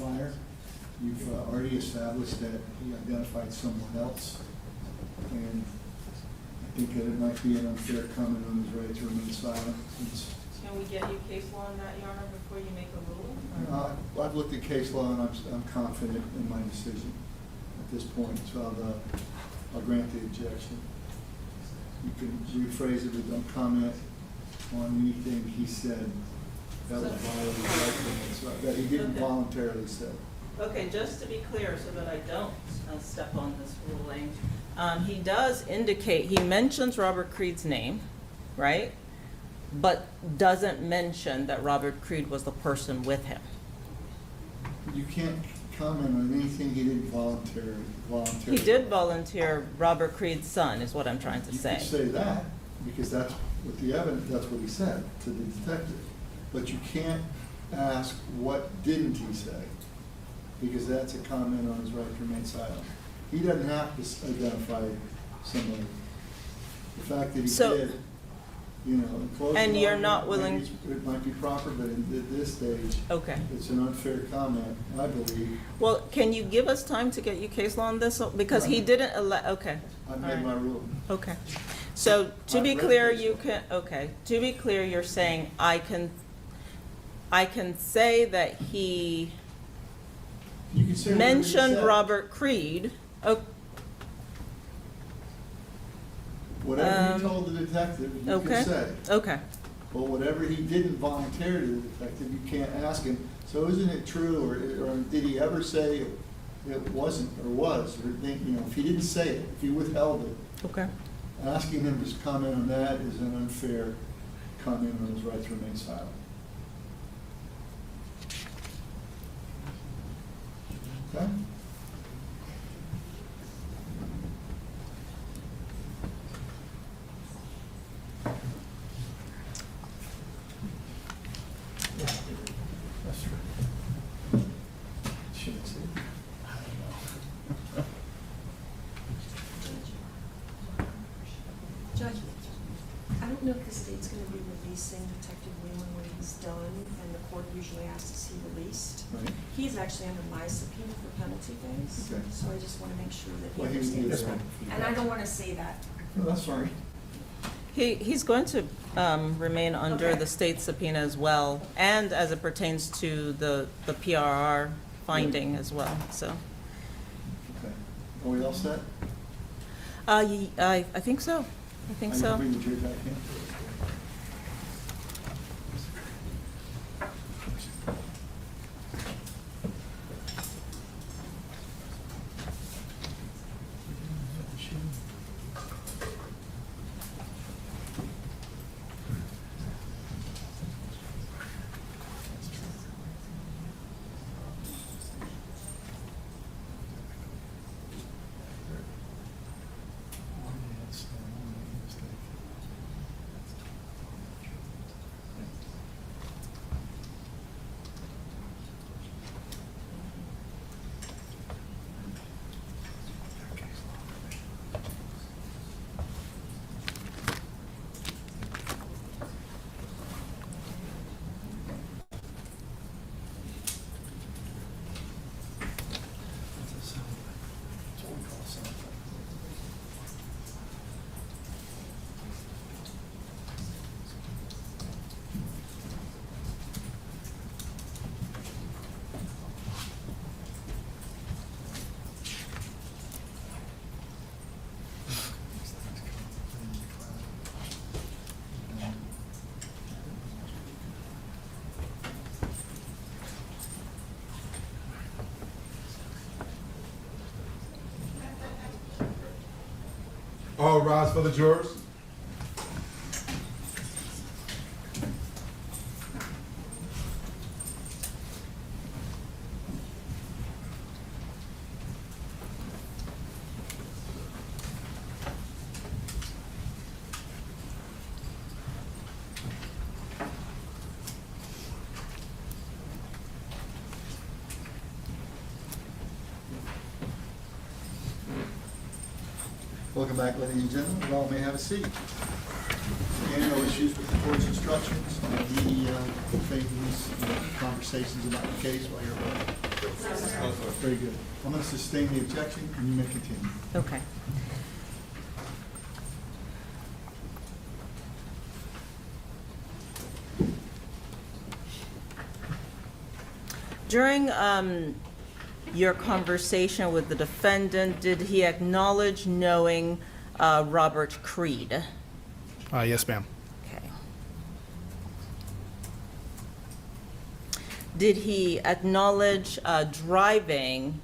fire. You've already established that he identified someone else, and I think that it might be an unfair comment on his right to remain silent. Can we get you case law on that, Your Honor, before you make a ruling? I've looked at case law, and I'm confident in my decision at this point, so I'll grant the objection. You can rephrase it with don't comment on anything he said that was violating the right to remain silent, that he didn't voluntarily say. Okay, just to be clear, so that I don't step on this ruling, he does indicate, he mentions Robert Creed's name, right? But doesn't mention that Robert Creed was the person with him. You can't comment on anything he didn't voluntarily. He did volunteer Robert Creed's son, is what I'm trying to say. You can say that, because that's what the evidence, that's what he said to the detective. But you can't ask what didn't he say, because that's a comment on his right to remain silent. He doesn't have to identify somebody. The fact that he did, you know, in closing And you're argument, not willing. maybe it might be proper, but at this stage, Okay. it's an unfair comment, I believe. Well, can you give us time to get you case law on this? Because he didn't okay. I've All made right. my rule. Okay. So to I've be read clear, case you law. can, okay, to be clear, you're saying I can say that he You can say whatever you mentioned said. Robert Creed. Whatever you told the detective, you Okay. can say. Okay. But whatever he didn't volunteer to the detective, you can't ask him, so isn't it true, or did he ever say it wasn't, or was, or you know, if he didn't say it, if he withheld it, Okay. asking him to comment on that is an unfair comment on his right to remain silent. Okay? That's true. Shouldn't say. I don't know. Judge, I don't know if the state's going to be releasing Detective Weiland when he's done, and the court usually asks to see released. Right. He's actually under my subpoena for penalty phase, Okay. so I just want to make sure that he Well, he would understands need that. that. And I don't want to say that. No, that's fine. He's going to remain under Okay. the state subpoena as well, and as it pertains to the PRR finding as well, so. Okay. Are we all set? I think so. I think I so. can bring the chair back in. All rise for the jurors. Welcome back, ladies and gentlemen. You all may have a seat. Again, no issues with the court's instructions. Any things, conversations about the case while you're away? Very good. I'm going to sustain the objection, and you may continue. Okay. During your conversation with the defendant, did he acknowledge knowing Robert Creed? Yes, ma'am. Okay. Did he acknowledge driving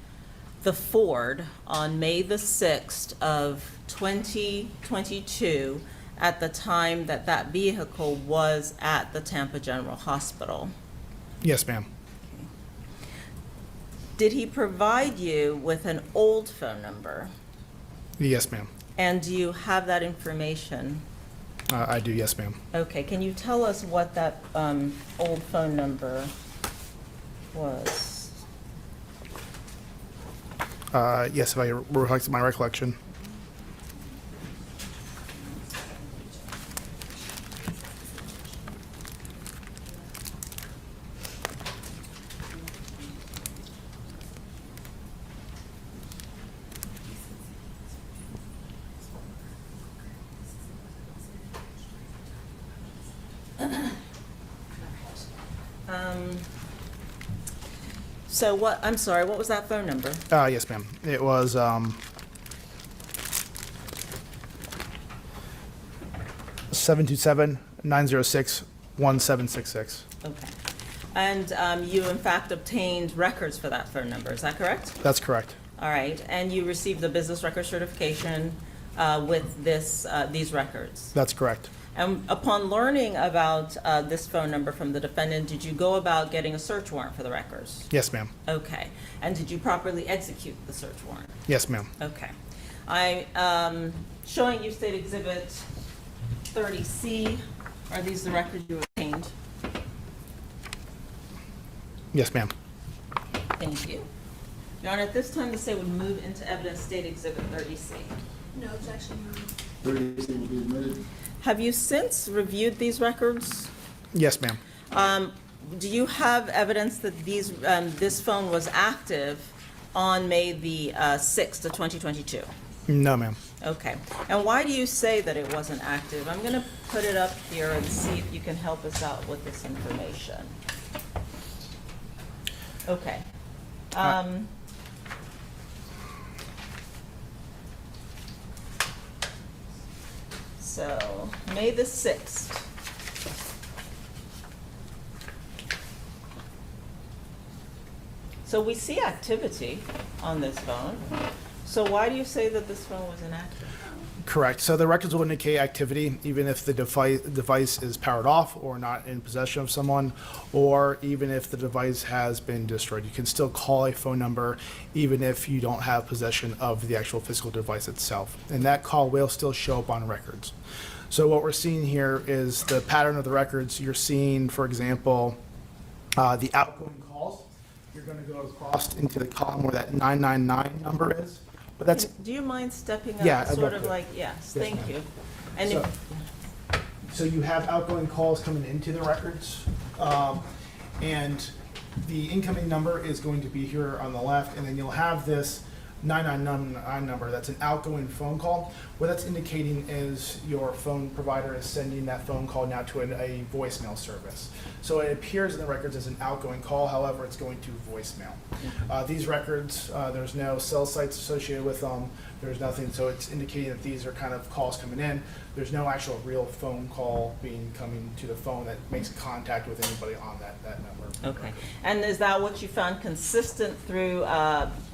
the Ford on May the 6th of 2022 at the time that that vehicle was at the Tampa General Hospital? Yes, ma'am. Did he provide you with an old phone number? Yes, ma'am. And do you have that information? I do, yes, ma'am. Okay, can you tell us what that old phone number was? Yes, if I reflect my recollection. So what, I'm sorry, what was that phone number? Yes, ma'am. It was 727-906-1766. Okay. And you in fact obtained records for that phone number, is that correct? That's correct. All right, and you received the business record certification with these records? That's correct. And upon learning about this phone number from the defendant, did you go about getting a search warrant for the records? Yes, ma'am. Okay. And did you properly execute the search warrant? Yes, ma'am. Okay. I'm showing you State Exhibit 30C. Are these the records you obtained? Yes, ma'am. Thank you. Your Honor, at this time, the State would move into evidence State Exhibit 30C. No objection, Your Honor. 30 will be admitted. Have you since reviewed these records? Yes, ma'am. Do you have evidence that this phone was active on May the 6th of 2022? No, ma'am. Okay. And why do you say that it wasn't active? I'm going to put it up here and see if you can help us out with this information. Okay. So, May the 6th. So we see activity on this phone. So why do you say that this phone was inactive? Correct. So the records will indicate activity even if the device is powered off or not in possession of someone, or even if the device has been destroyed. You can still call a phone number even if you don't have possession of the actual physical device itself. And that call will still show up on records. So what we're seeing here is the pattern of the records. You're seeing, for example, the outgoing calls. You're going to go across into the column where that 999 number is. But that's Do you mind stepping up? Yeah, I'd Sort love of to. like, yes, Yes, thank ma'am. you. And So- if, So you have outgoing calls coming into the records, and the incoming number is going to be here on the left, and then you'll have this 999 number. That's an outgoing phone call. What that's indicating is your phone provider is sending that phone call now to a voicemail service. So it appears in the records as an outgoing call, however, it's going to voicemail. These records, there's no cell sites associated with them. There's nothing, so it's indicating that these are kind of calls coming in. There's no actual real phone call coming to the phone that makes contact with anybody on that number. okay. And is that what you found consistent through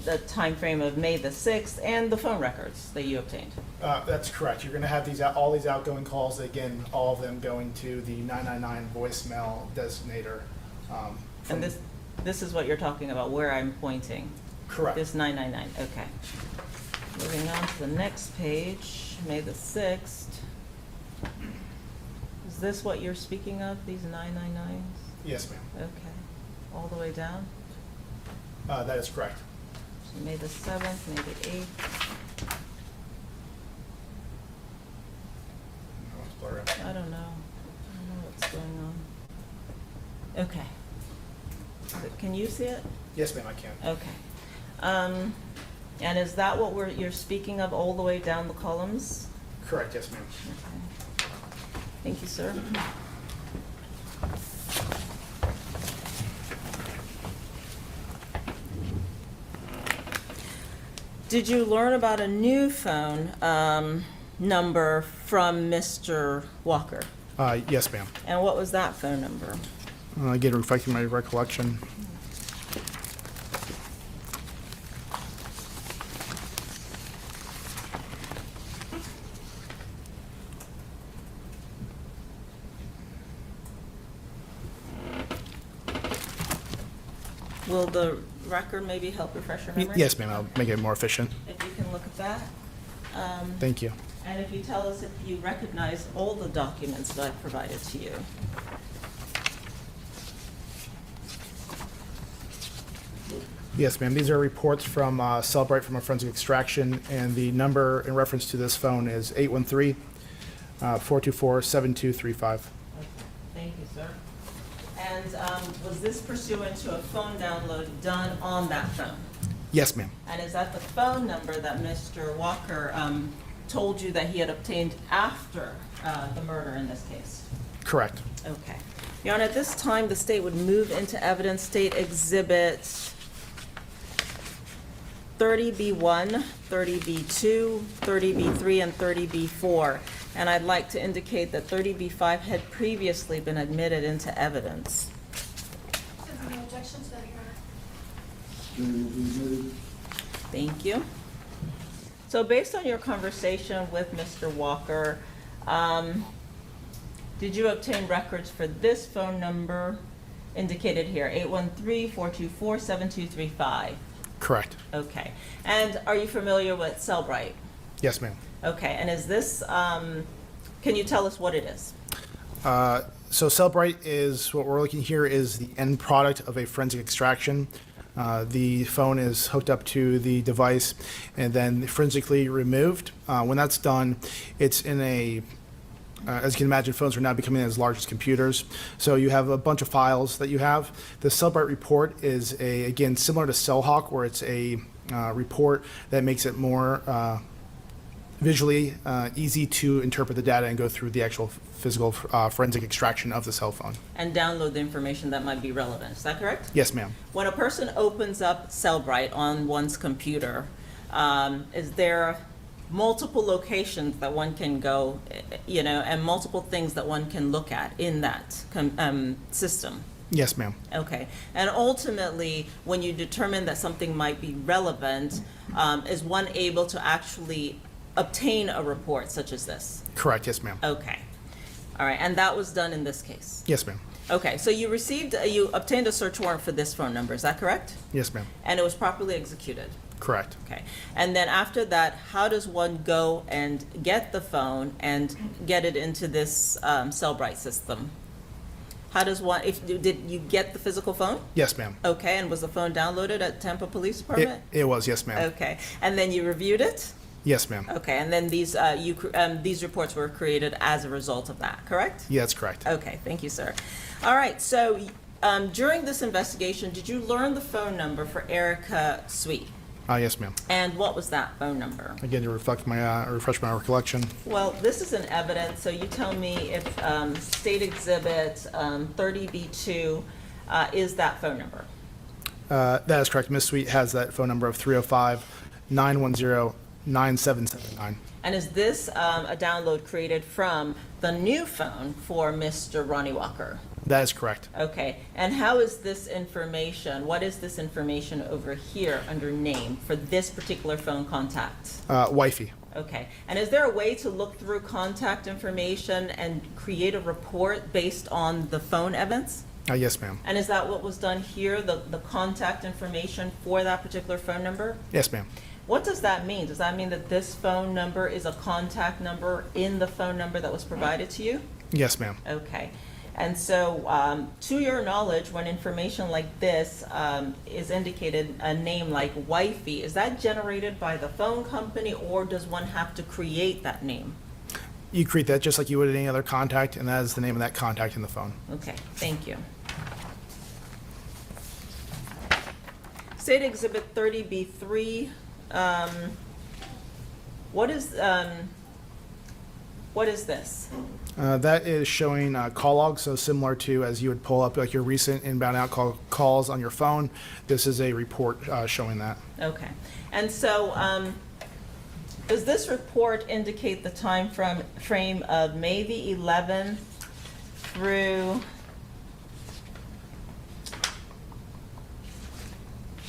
the time frame of May the 6th and the phone records that you obtained? That's correct. You're going to have all these outgoing calls, again, all of them going to the 999 voicemail designator. And this is what you're talking about, where I'm pointing? Correct. This 999, okay. Moving on to the next page, May the 6th. Is this what you're speaking of, these 999s? Yes, ma'am. Okay. All the way down? That is correct. So May the 7th, May the 8th. Let's blur it. I don't know what's going on. Okay. Can you see it? Yes, ma'am, I can. Okay. And is that what you're speaking of all the way down the columns? Correct, yes, ma'am. Okay. Thank you, sir. Did you learn about a new phone number from Mr. Walker? Yes, ma'am. And what was that phone number? Again, reflecting my recollection. Will the record maybe help refresh your memory? Yes, ma'am, I'll make it more efficient. If you can look at that. Thank you. And if you tell us if you recognize all the documents that I've provided to you. Yes, ma'am, these are reports from Cellbrite from a forensic extraction, and the number in reference to this phone is 813-424-7235. Okay, thank you, sir. And was this pursuant to a phone download done on that phone? Yes, ma'am. And is that the phone number that Mr. Walker told you that he had obtained after the murder in this case? Correct. Okay. Your Honor, at this time, the state would move into evidence State Exhibit 30B1, 30B2, 30B3, and 30B4. And I'd like to indicate that 30B5 had previously been admitted into evidence. No objection to that, Your Honor. They will be admitted. Thank you. So based on your conversation with Mr. Walker, did you obtain records for this phone number indicated here, 813-424-7235? Correct. Okay. And are you familiar with Cellbrite? Yes, ma'am. Okay. And is this, can you tell us what it is? So Cellbrite is, what we're looking here is the end product of a forensic extraction. The phone is hooked up to the device and then forensically removed. When that's done, it's in a, as you can imagine, phones are now becoming as large as computers. So you have a bunch of files that you have. The Cellbrite report is, again, similar to Cellhawk, where it's a report that makes it more visually easy to interpret the data and go through the actual physical forensic extraction of the cell phone. And download the information that might be relevant. Is that correct? Yes, ma'am. When a person opens up Cellbrite on one's computer, is there multiple locations that one can go, and multiple things that one can look at in that system? Yes, ma'am. Okay. And ultimately, when you determine that something might be relevant, is one able to actually obtain a report such as this? Correct. Yes, ma'am. Okay. All right. And that was done in this case? Yes, ma'am. Okay. So you obtained a search warrant for this phone number. Is that correct? Yes, ma'am. And it was properly executed? Correct. Okay. And then after that, how does one go and get the phone and get it into this Cellbrite system? How does one, did you get the physical phone? Yes, ma'am. Okay. And was the phone downloaded at Tampa Police Department? It was, yes, ma'am. Okay. And then you reviewed it? Yes, ma'am. Okay. And then these reports were created as a result of that, correct? Yeah, that's correct. Okay. Thank you, sir. All right. So during this investigation, did you learn the phone number for Erica Sweet? Yes, ma'am. And what was that phone number? Again, to refresh my recollection. Well, this is an evidence, so you tell me if State Exhibit 30B2 is that phone number. That is correct. Ms. Sweet has that phone number of 305-910-9779. And is this a download created from the new phone for Mr. Ronny Walker? That is correct. Okay. And how is this information, what is this information over here under name for this particular phone contact? Wifey. Okay. And is there a way to look through contact information and create a report based on the phone evidence? Yes, ma'am. And is that what was done here, the contact information for that particular phone number? Yes, ma'am. What does that mean? Does that mean that this phone number is a contact number in the phone number that was provided to you? Yes, ma'am. Okay. And so, to your knowledge, when information like this is indicated, a name like Wifey, is that generated by the phone company, or does one have to create that name? You create that just like you would any other contact, and that is the name of that contact in the phone. Okay, thank you. State Exhibit 30B3, what is this? That is showing call logs, so similar to as you would pull up like your recent inbound out calls on your phone. This is a report showing that. Okay. And so, does this report indicate the time frame of May the 11th through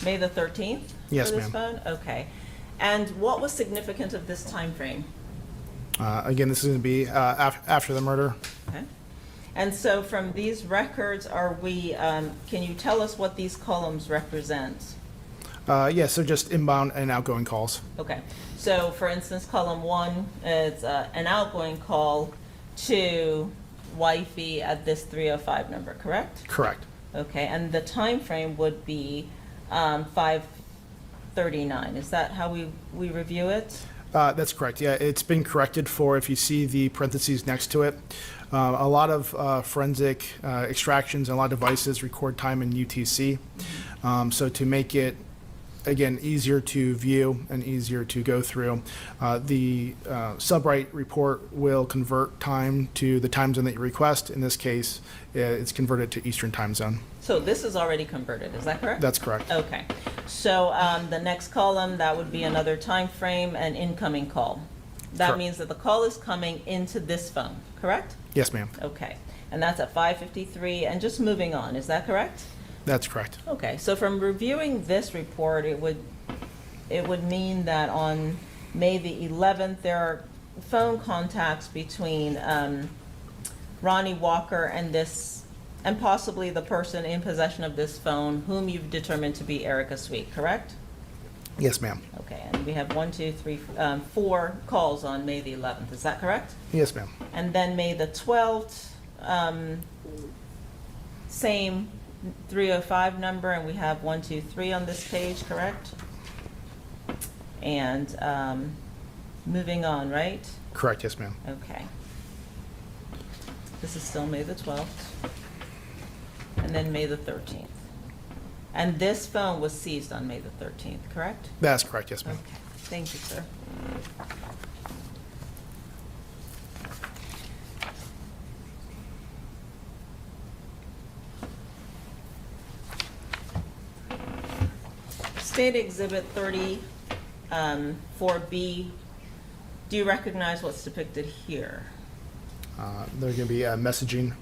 May the 13th? Yes, for this ma'am. phone? Okay. And what was significant of this time frame? Again, this is going to be after the murder. Okay. And so from these records, are we, can you tell us what these columns represent? Yeah, so just inbound and outgoing calls. Okay. So for instance, column 1 is an outgoing call to wifey at this 305 number, correct? Correct. Okay, and the time frame would be 5:39. Is that how we review it? That's correct. Yeah, it's been corrected for, if you see the parentheses next to it, a lot of forensic extractions and a lot of devices record time in UTC. So to make it, again, easier to view and easier to go through, the Subright report will convert time to the time zone that you request. In this case, it's converted to Eastern time zone. So this is already converted, is that correct? That's correct. Okay, so the next column, that would be another time frame, an incoming call. That Correct. means that the call is coming into this phone, correct? Yes, ma'am. Okay, and that's at 5:53, and just moving on, is that correct? That's correct. Okay, so from reviewing this report, it would mean that on May the 11th, there are phone contacts between Ronny Walker and and possibly the person in possession of this phone, whom you've determined to be Erica Sweet, correct? Yes, ma'am. Okay, and we have 4 calls on May the 11th, is that correct? Yes, ma'am. And then May the 12th, same 305 number, and we have 1, 2, 3 on this page, correct? And moving on, right? Correct. Yes, ma'am. Okay. This is still May the 12th. And then May the 13th. And this phone was seized on May the 13th, correct? That's correct. Yes, ma'am. Okay, thank you, sir. State Exhibit 34B, do you recognize what's depicted here? They're going to be messaging.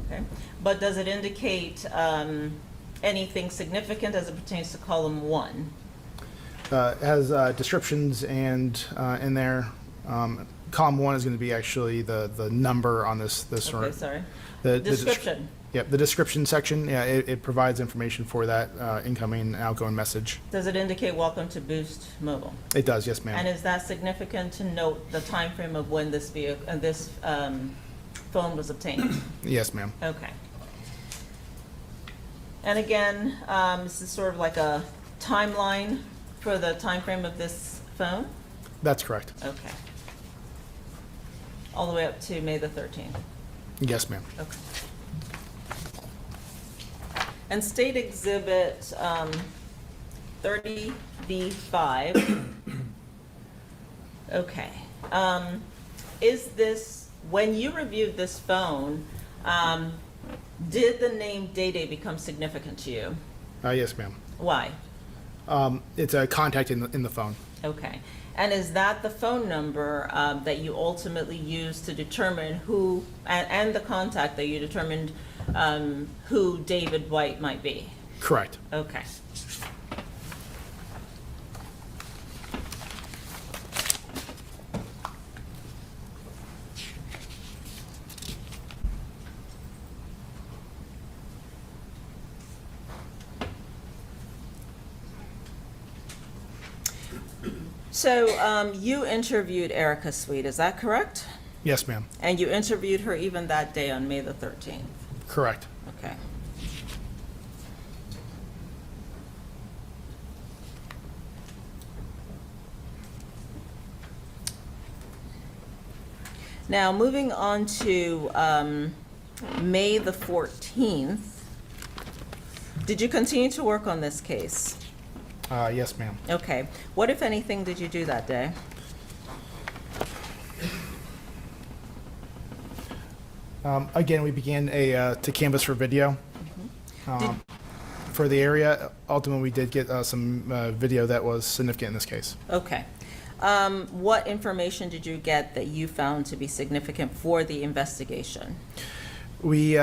Okay, but does it indicate anything significant as it pertains to column 1? It has descriptions and in there. Column 1 is going to be actually the number on this. Okay, sorry. The Description. Yep, the description section. Yeah, it provides information for that incoming and outgoing message. Does it indicate welcome to Boost Mobile? It does, yes, And ma'am. is that significant to note the time frame of when this phone was obtained? Yes, ma'am. Okay. And again, this is sort of like a timeline for the time frame of this phone? That's correct. Okay. All the way up to May the 13th? Yes, ma'am. Okay. And State Exhibit 30B5. Okay. Is this, when you reviewed this phone, did the name Day become significant to you? Yes, ma'am. Why? It's a contact in the phone. Okay. And is that the phone number that you ultimately used to determine who, and the contact that you determined who David White might be? Correct. Okay. So you interviewed Erica Sweet, is that correct? Yes, ma'am. And you interviewed her even that day on May the 13th? Correct. Okay. Now, moving on to May the 14th, did you continue to work on this case? Yes, ma'am. Okay. What, if anything, did you do that day? Again, we began to canvas for video for the area. Ultimately, we did get some video that was significant in this case. Okay. What information did you get that you found to be significant for the investigation? We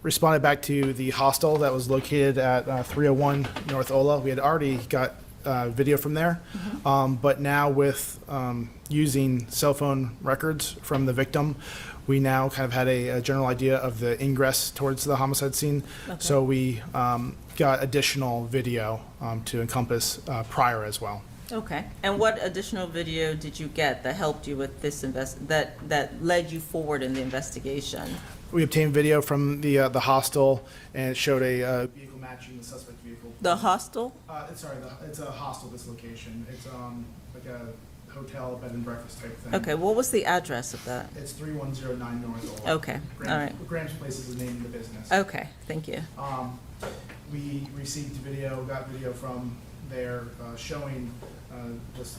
responded back to the hostel that was located at 301 North Ola. We had already got video from there, but now with using cell phone records from the victim, we now kind of had a general idea of the ingress towards the homicide scene. Okay. So we got additional video to encompass prior as well. Okay. And what additional video did you get that helped you with this that led you forward in the investigation? We obtained video from the hostel, and it showed a vehicle matching the suspect vehicle. The hostel? It's a hostel, this location. It's like a hotel, bed and breakfast type thing. Okay. What was the address of that? It's 3109 North Ola. Okay. All right. Graham's Place is the name of the business. Okay. Thank you. We received got video from there showing this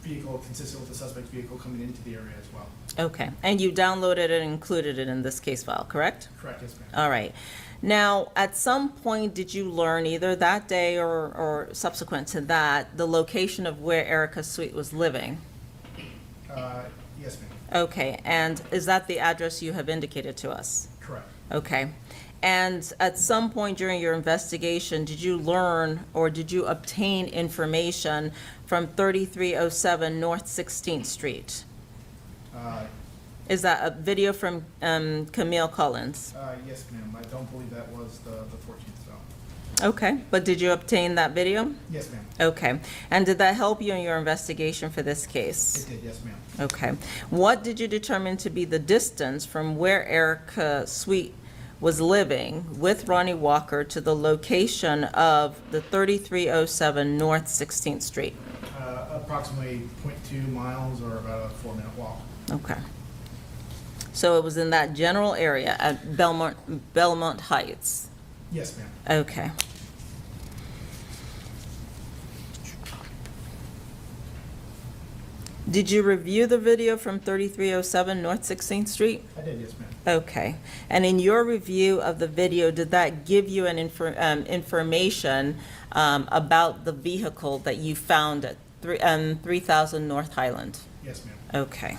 vehicle consistent with the suspect vehicle coming into the area as well. Okay. And you downloaded and included it in this case file, correct? Correct, yes, ma'am. All right. Now, at some point, did you learn, either that day or subsequent to that, the location of where Erica Sweet was living? Yes, ma'am. Okay. And is that the address you have indicated to us? Correct. Okay. And at some point during your investigation, did you learn or did you obtain information from 3307 North 16th Street? Is that a video from Camille Collins? Yes, ma'am. I don't believe that was the 14th zone. Okay, but did you obtain that video? Yes, ma'am. Okay. And did that help you in your investigation for this case? It did, yes, ma'am. Okay. What did you determine to be the distance from where Erica Sweet was living with Ronny Walker to the location of the 3307 North 16th Street? Approximately 0.2 miles or about a 4-minute walk. Okay. So it was in that general area at Belmont Heights? Yes, ma'am. Okay. Did you review the video from 3307 North 16th Street? I did, yes, ma'am. Okay. And in your review of the video, did that give you an information about the vehicle that you found at 3000 North Highland? Yes, ma'am. Okay.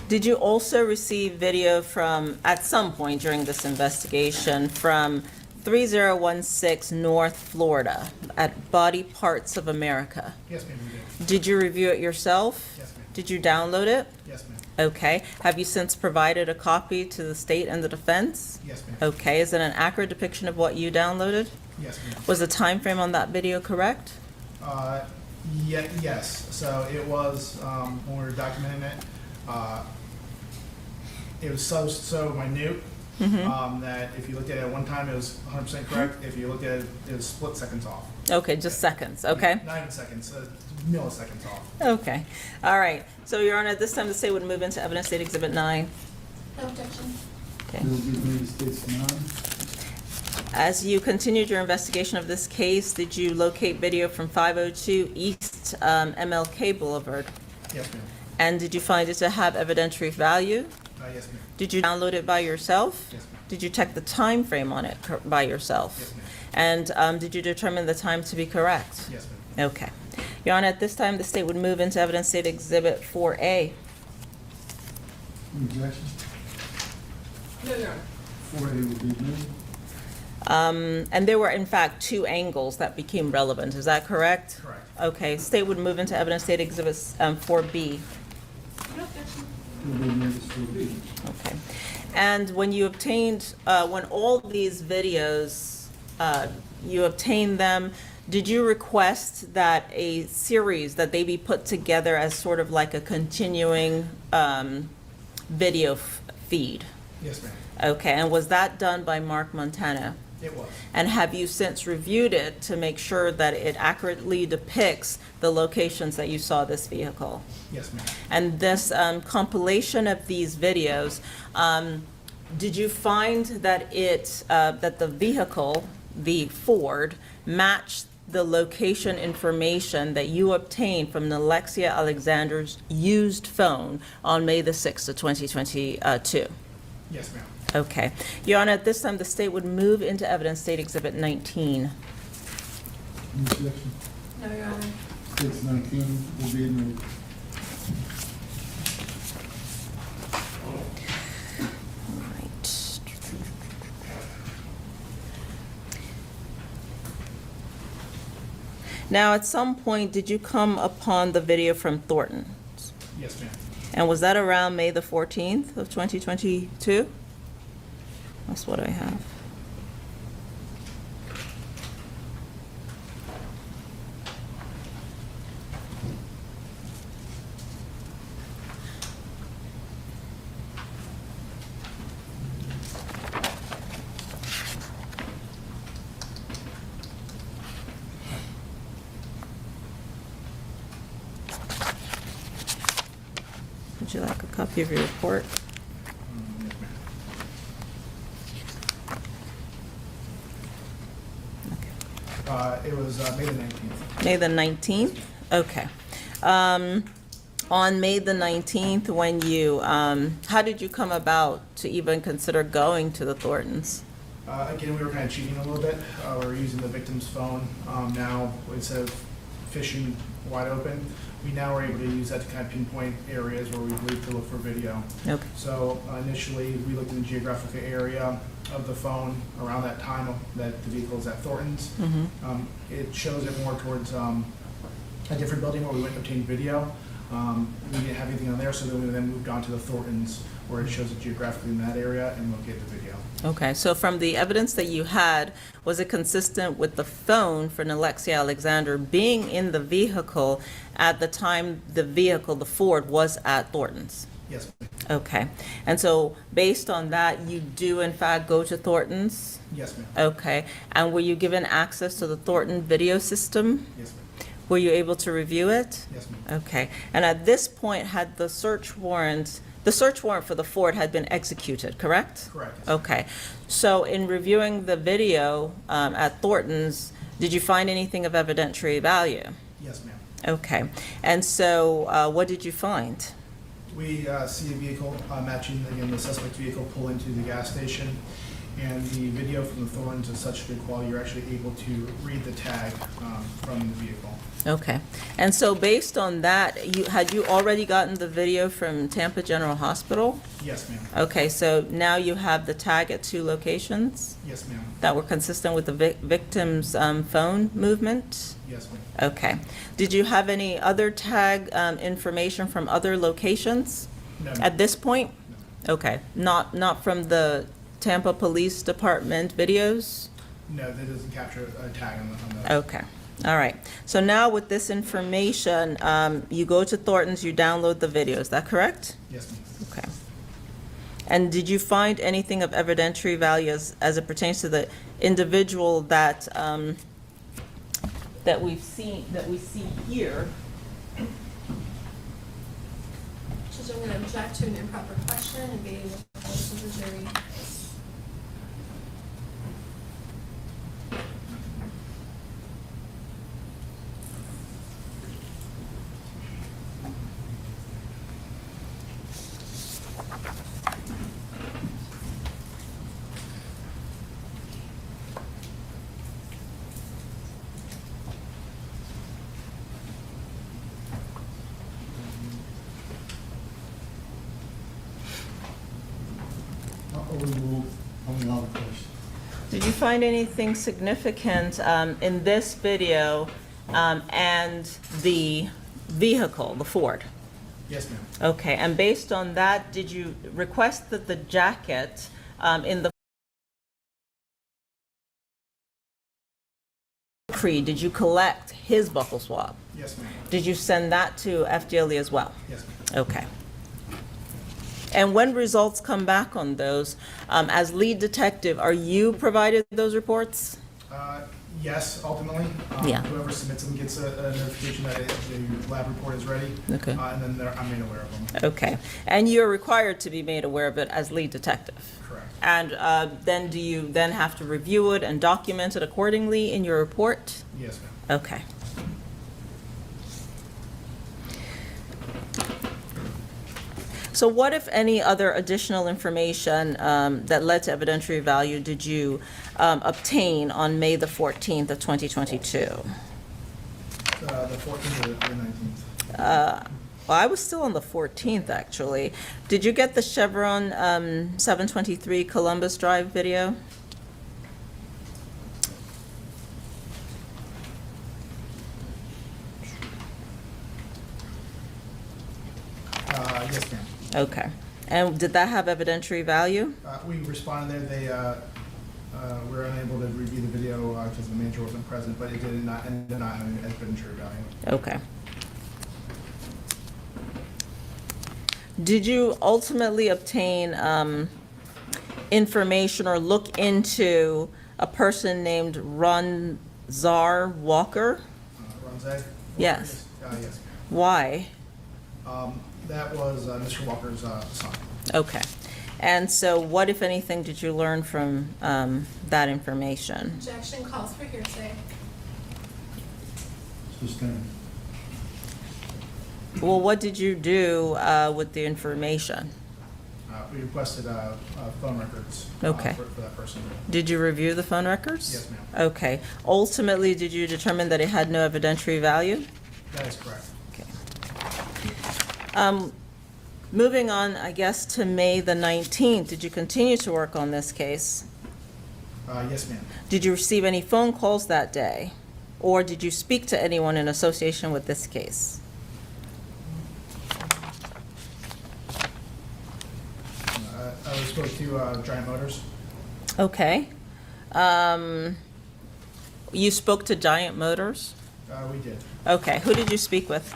Did you also receive video from, at some point during this investigation, from 3016 North Florida at Body Parts of America? Yes, ma'am, we did. Did you review it yourself? Yes, ma'am. Did you download it? Yes, ma'am. Okay. Have you since provided a copy to the state and the defense? Yes, ma'am. Okay. Is it an accurate depiction of what you downloaded? Yes, ma'am. Was the time frame on that video correct? Yes. So it was, when we were documenting it, it was so minute that if you looked at it at one time, it was 100% correct. If you looked at it, it was split seconds off. Okay, just seconds, okay? Not even seconds, milliseconds off. Okay, all right. So, Your Honor, at this time, the state would move into evidence state exhibit 9. No objection. Okay. Will be United States 9. As you continued your investigation of this case, did you locate video from 502 East MLK Boulevard? Yes, ma'am. And did you find it to have evidentiary value? Yes, ma'am. Did you download it by yourself? Yes, ma'am. Did you check the time frame on it by yourself? Yes, ma'am. And did you determine the time to be correct? Yes, ma'am. Okay. Your Honor, at this time, the state would move into evidence state exhibit 4A. Objection? No, Your Honor. 4A will be admitted. And there were, in fact, 2 angles that became relevant. Is that correct? Correct. Okay. State would move into evidence state exhibit 4B. No objection. Will be admitted 4B. Okay. And when you obtained, when all these videos, you obtained them, did you request that a series, that they be put together as sort of like a continuing video feed? Yes, ma'am. Okay, and was that done by Mark Montana? It was. And have you since reviewed it to make sure that it accurately depicts the locations that you saw this vehicle? Yes, ma'am. And this compilation of these videos, did you find that that the vehicle, the Ford, matched the location information that you obtained from Nilexia Alexander's used phone on May the 6th of 2022? Yes, ma'am. Okay. Your Honor, at this time, the state would move into evidence State Exhibit 19. Objection. No, Your Honor. 619 will be admitted. Right. Now, at some point, did you come upon the video from Thornton? Yes, ma'am. And was that around May the 14th of 2022? That's what I have. Would you like a copy of your report? Yes, ma'am. It was May the 19th. May the 19th? Okay. On May the 19th, when you, how did you come about to even consider going to the Thorntons? Again, we were kind of cheating a little bit. We were using the victim's phone. Now, instead of fishing wide open, we now are able to use that to kind of pinpoint areas where we believe to look for video. Okay. So initially, we looked in the geographical area of the phone around that time that the vehicle is at Thornton's. Mhm. It shows it more towards a different building where we went and obtained video. We didn't have anything on there, so then we moved on to the Thornton's, where it shows it geographically in that area and located the video. Okay, so from the evidence that you had, was it consistent with the phone for Nilexia Alexander being in the vehicle at the time the vehicle, the Ford, was at Thornton's? Yes, ma'am. Okay, and so based on that, you do in fact go to Thornton's? Yes, ma'am. Okay, and were you given access to the Thornton video system? Yes, ma'am. Were you able to review it? Yes, ma'am. Okay, and at this point, had the search warrant for the Ford had been executed, correct? Correct. Yes. Okay, so in reviewing the video at Thornton's, did you find anything of evidentiary value? Yes, ma'am. Okay, and so what did you find? We see a vehicle matching, again, the suspect vehicle pull into the gas station, and the video from the Thorntons is such good quality, you're actually able to read the tag from the vehicle. Okay, and so based on that, had you already gotten the video from Tampa General Hospital? Yes, ma'am. Okay, so now you have the tag at 2 locations Yes, ma'am. that were consistent with the victim's phone movement? Yes, ma'am. Okay. Did you have any other tag information from other locations No, at this point? No. Okay, not from the Tampa Police Department videos? No, that doesn't capture a tag on the. Okay, all right. So now with this information, you go to Thornton's, you download the video, is that correct? Yes, ma'am. Okay. And did you find anything of evidentiary value as it pertains to the individual that that we see here? Judge, I'm going to object to an improper question and be able to hold to the jury. I'll overrule only all the questions. Did you find anything significant in this video and the vehicle, the Ford? Yes, ma'am. Okay, and based on that, did you request that the jacket in the Creed, did you collect his buckle swab? Yes, ma'am. Did you send that to FDLE as well? Yes, ma'am. Okay. And when results come back on those, as lead detective, are you provided those reports? Yes, ultimately. Yeah. Whoever submits them gets a notification that the lab report is ready. Okay. And then I'm made aware of them. Okay. And you're required to be made aware of it as lead detective? Correct. And then do you then have to review it and document it accordingly in your report? Yes, ma'am. Okay. So what, if any, other additional information that led to evidentiary value did you obtain on May the 14th of 2022? The 14th or the 19th? Well, I was still on the 14th, actually. Did you get the Chevron 723 Columbus Drive video? Yes, ma'am. Okay. And did that have evidentiary value? We responded there. We were unable to review the video because the manager wasn't present, but it did not have evidentiary value. Okay. Did you ultimately obtain information or look into a person named Ronny Walker? Ronzé? Yes. Yes. Why? That was Mr. Walker's son. Okay. And so what, if anything, did you learn from that information? Objection calls for hearsay. Sustained. Well, what did you do with the information? We requested phone records Okay. for that person. Did you review the phone records? Yes, ma'am. Okay. Ultimately, did you determine that it had no evidentiary value? That is correct. Moving on, I guess, to May the 19th, did you continue to work on this case? Yes, ma'am. Did you receive any phone calls that day? Or did you speak to anyone in association with this case? I spoke to Giant Motors. Okay. You spoke to Giant Motors? We did. Okay. Who did you speak with?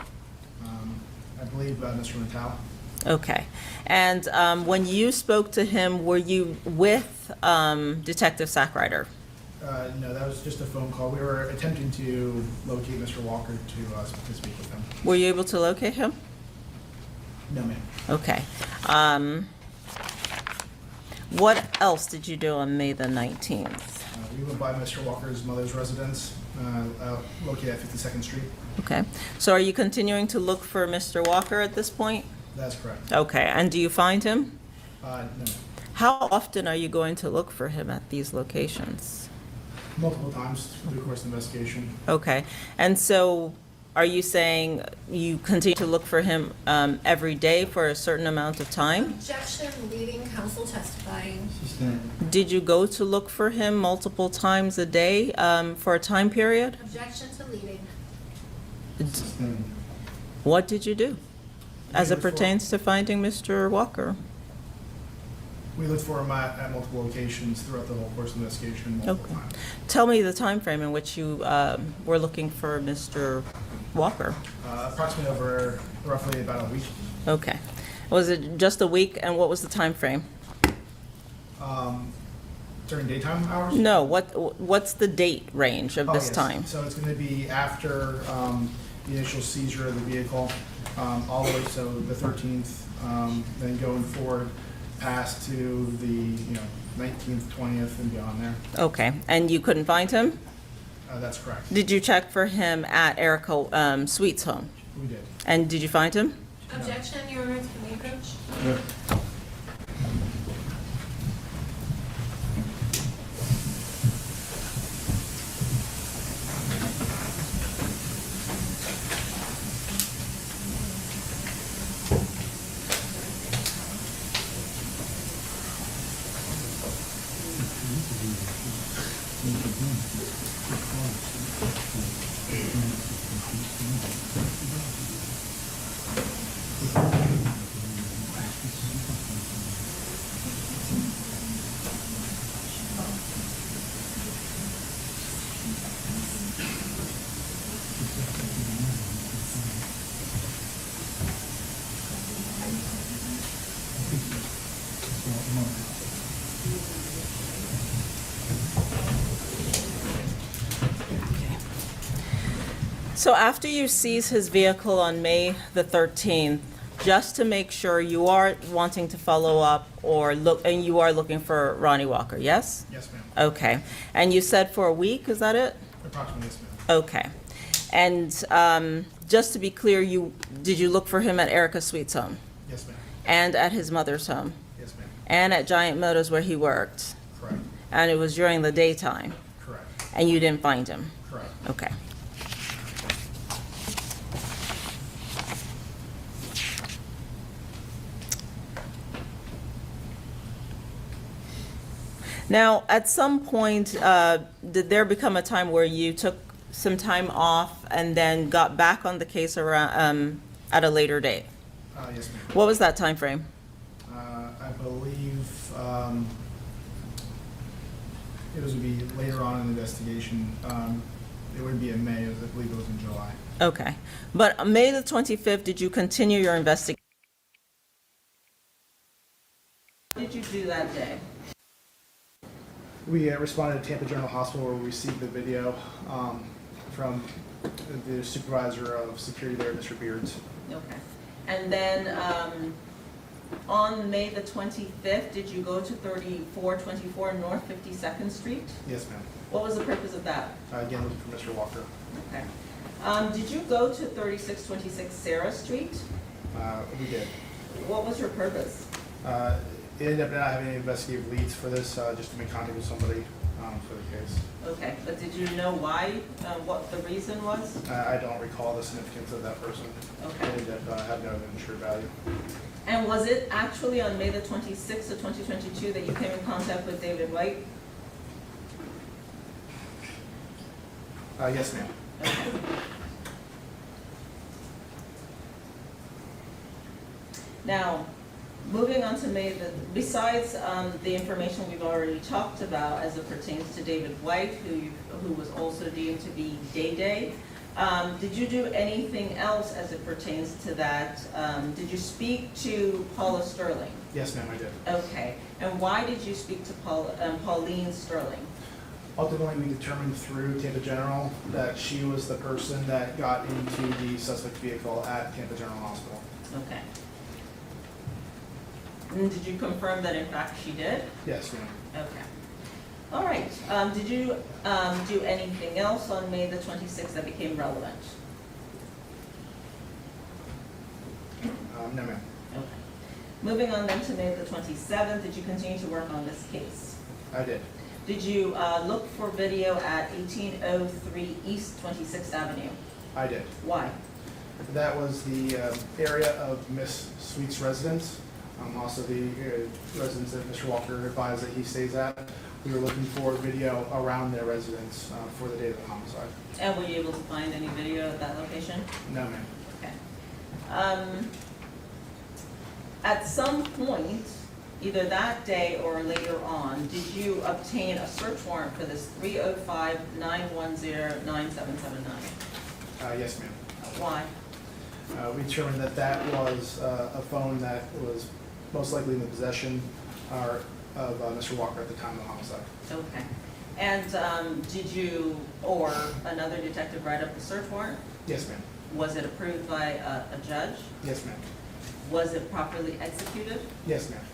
I believe Mr. Mattel. Okay. And when you spoke to him, were you with Detective Sackrider? No, that was just a phone call. We were attempting to locate Mr. Walker to speak with him. Were you able to locate him? No, ma'am. Okay. What else did you do on May the 19th? We went by Mr. Walker's mother's residence, located at 52nd Street. Okay. So are you continuing to look for Mr. Walker at this point? That's correct. Okay. And do you find him? No, ma'am. How often are you going to look for him at these locations? Multiple times through the course of the investigation. Okay. And so are you saying you continue to look for him every day for a certain amount of time? Objection, leading counsel testifying. Sustained. Did you go to look for him multiple times a day for a time period? Objection to leading. Sustained. What did you do as it We looked for- pertains to finding Mr. Walker? We looked for him at multiple locations throughout the whole course of the investigation, multiple Okay. times. Tell me the time frame in which you were looking for Mr. Walker. Approximately over roughly about a week. Okay. Was it just a week, and what was the time frame? During daytime hours? No, what's the date range of Oh, this yes. time? So it's going to be after the initial seizure of the vehicle, all the way, so the 13th, then going forward past to the 19th, 20th, and beyond there. Okay, and you couldn't find him? That's correct. Did you check for him at Erica Sweet's home? We did. And did you find him? Objection, Your Honor, can we approach? Yeah. So after you seize his vehicle on May the 13th, just to make sure you are wanting to follow up or look, and you are looking for Ronny Walker, yes? Yes, ma'am. Okay. And you said for a week, is that it? Approximately, yes, ma'am. Okay. And just to be clear, did you look for him at Erica Sweet's home? Yes, ma'am. And at his mother's home? Yes, ma'am. And at Giant Motors where he worked? Correct. And it was during the daytime? Correct. And you didn't find him? Correct. Okay. Now, at some point, did there become a time where you took some time off and then got back on the case around, at a later date? Yes, ma'am. What was that time frame? I believe it was to be later on in the investigation. It wouldn't be in May, I believe it was in July. Okay. But on May the 25th, did you continue your investigation? What did you do that day? We responded to Tampa General Hospital where we received the video from the supervisor of security there, Mr. Beards. Okay. And then on May the 25th, did you go to 3424 North 52nd Street? Yes, ma'am. What was the purpose of that? Again, looking for Mr. Walker. Okay. Did you go to 3626 Sarah Street? We did. What was your purpose? It ended up not having any investigative leads for this, just to make contact with somebody for the case. Okay, but did you know why, what the reason was? I don't recall the significance of that person. Okay. It ended up having no insured value. And was it actually on May the 26th of 2022 that you came in contact with David White? Yes, ma'am. Okay. Now, moving on to besides the information we've already talked about as it pertains to David White, who was also deemed to be Day, did you do anything else as it pertains to that? Did you speak to Paula Sterling? Yes, ma'am, I did. Okay, and why did you speak to Pauline Sterling? Ultimately, we determined through Tampa General that she was the person that got into the suspect vehicle at Tampa General Hospital. Okay. And did you confirm that in fact she did? Yes, ma'am. Okay. All right. Did you do anything else on May the 26th that became relevant? No, ma'am. Okay. Moving on then to May the 27th, did you continue to work on this case? I did. Did you look for video at 1803 East 26th Avenue? I did. Why? That was the area of Miss Sweet's residence. Also the residence that Mr. Walker advised that he stays at. We were looking for video around their residence for the date of the homicide. And were you able to find any video at that location? No, ma'am. Okay. At some point, either that day or later on, did you obtain a search warrant for this 305-910-9779? Yes, ma'am. Why? We determined that that was a phone that was most likely in the possession of Mr. Walker at the time of the homicide. Okay. And did you or another detective write up the search warrant? Yes, ma'am. Was it approved by a judge? Yes, ma'am. Was it properly executed? Yes, ma'am.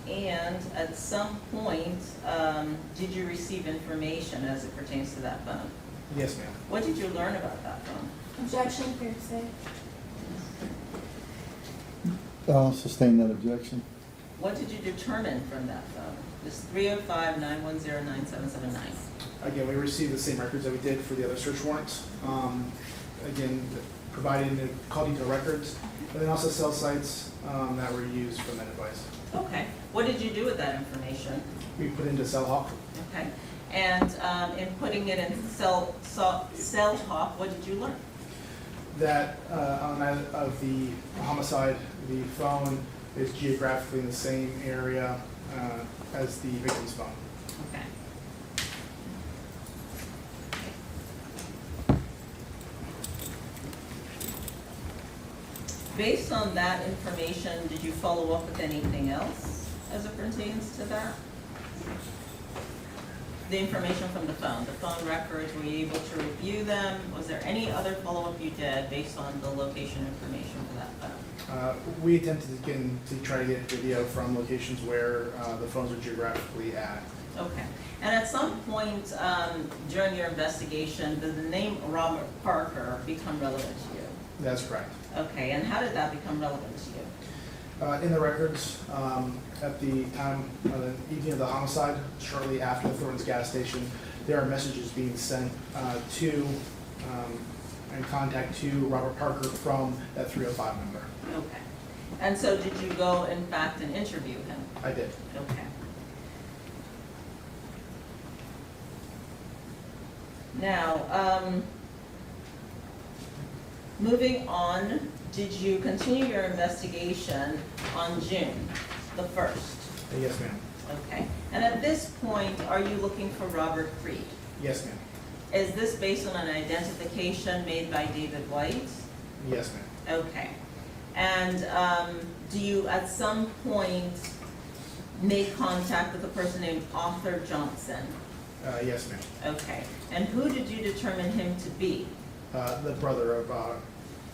Okay. And at some point, did you receive information as it pertains to that phone? Yes, ma'am. What did you learn about that phone? Objection, hearsay. I'll sustain that objection. What did you determine from that phone? This 305-910-9779. Again, we received the same records that we did for the other search warrants. Again, providing the call detail records, but then also cell sites that were used for that advice. Okay. What did you do with that information? We put into CellHawk. Okay. And in putting it in CellHawk, what did you learn? That on that of the homicide, the phone is geographically in the same area as the victim's phone. Okay. Based on that information, did you follow up with anything else as it pertains to that? the information from the phone records, were you able to review them? Was there any other follow-up you did based on the location information for that phone? We attempted to try to get video from locations where the phones are geographically at. Okay. And at some point during your investigation, did the name Robert Parker become relevant to you? That's correct. Okay, and how did that become relevant to you? In the records, at the time, the evening of the homicide, shortly after Thornton's gas station, there are messages being sent to and contact to Robert Parker from that 305 number. Okay. And so did you go, in fact, and interview him? I did. Okay. Now, moving on, did you continue your investigation on June the 1st? Yes, ma'am. Okay. And at this point, are you looking for Robert Creed? Yes, ma'am. Is this based on an identification made by David White? Yes, ma'am. Okay. And do you at some point make contact with a person named Arthur Johnson? Yes, ma'am. Okay. And who did you determine him to be? The brother of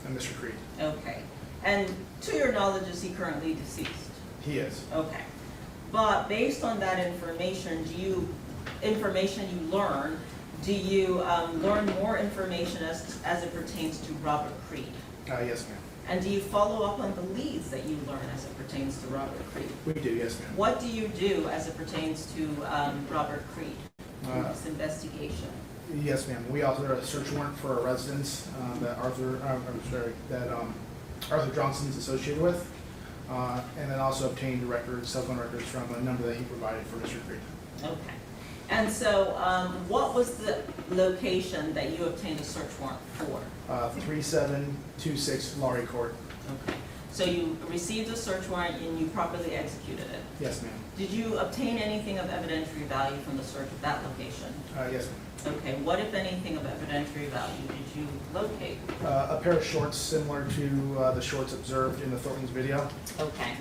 Mr. Creed. Okay. And to your knowledge, is he currently deceased? He is. Okay. But based on that information, information you learn, do you learn more information as it pertains to Robert Creed? Yes, ma'am. And do you follow up on the leads that you learn as it pertains to Robert Creed? We do, yes, ma'am. What do you do as it pertains to Robert Creed in this investigation? Yes, ma'am. We authored a search warrant for a residence that Arthur Johnson's associated with, and then also obtained records, cell phone records from a number that he provided for Mr. Creed. Okay. And so what was the location that you obtained a search warrant for? 3726 Laurie Court. Okay. So you received a search warrant and you properly executed it. Yes, ma'am. Did you obtain anything of evidentiary value from the search of that location? Yes, ma'am. Okay. What, if anything, of evidentiary value did you locate? A pair of shorts similar to the shorts observed in the Thornton's video. Okay.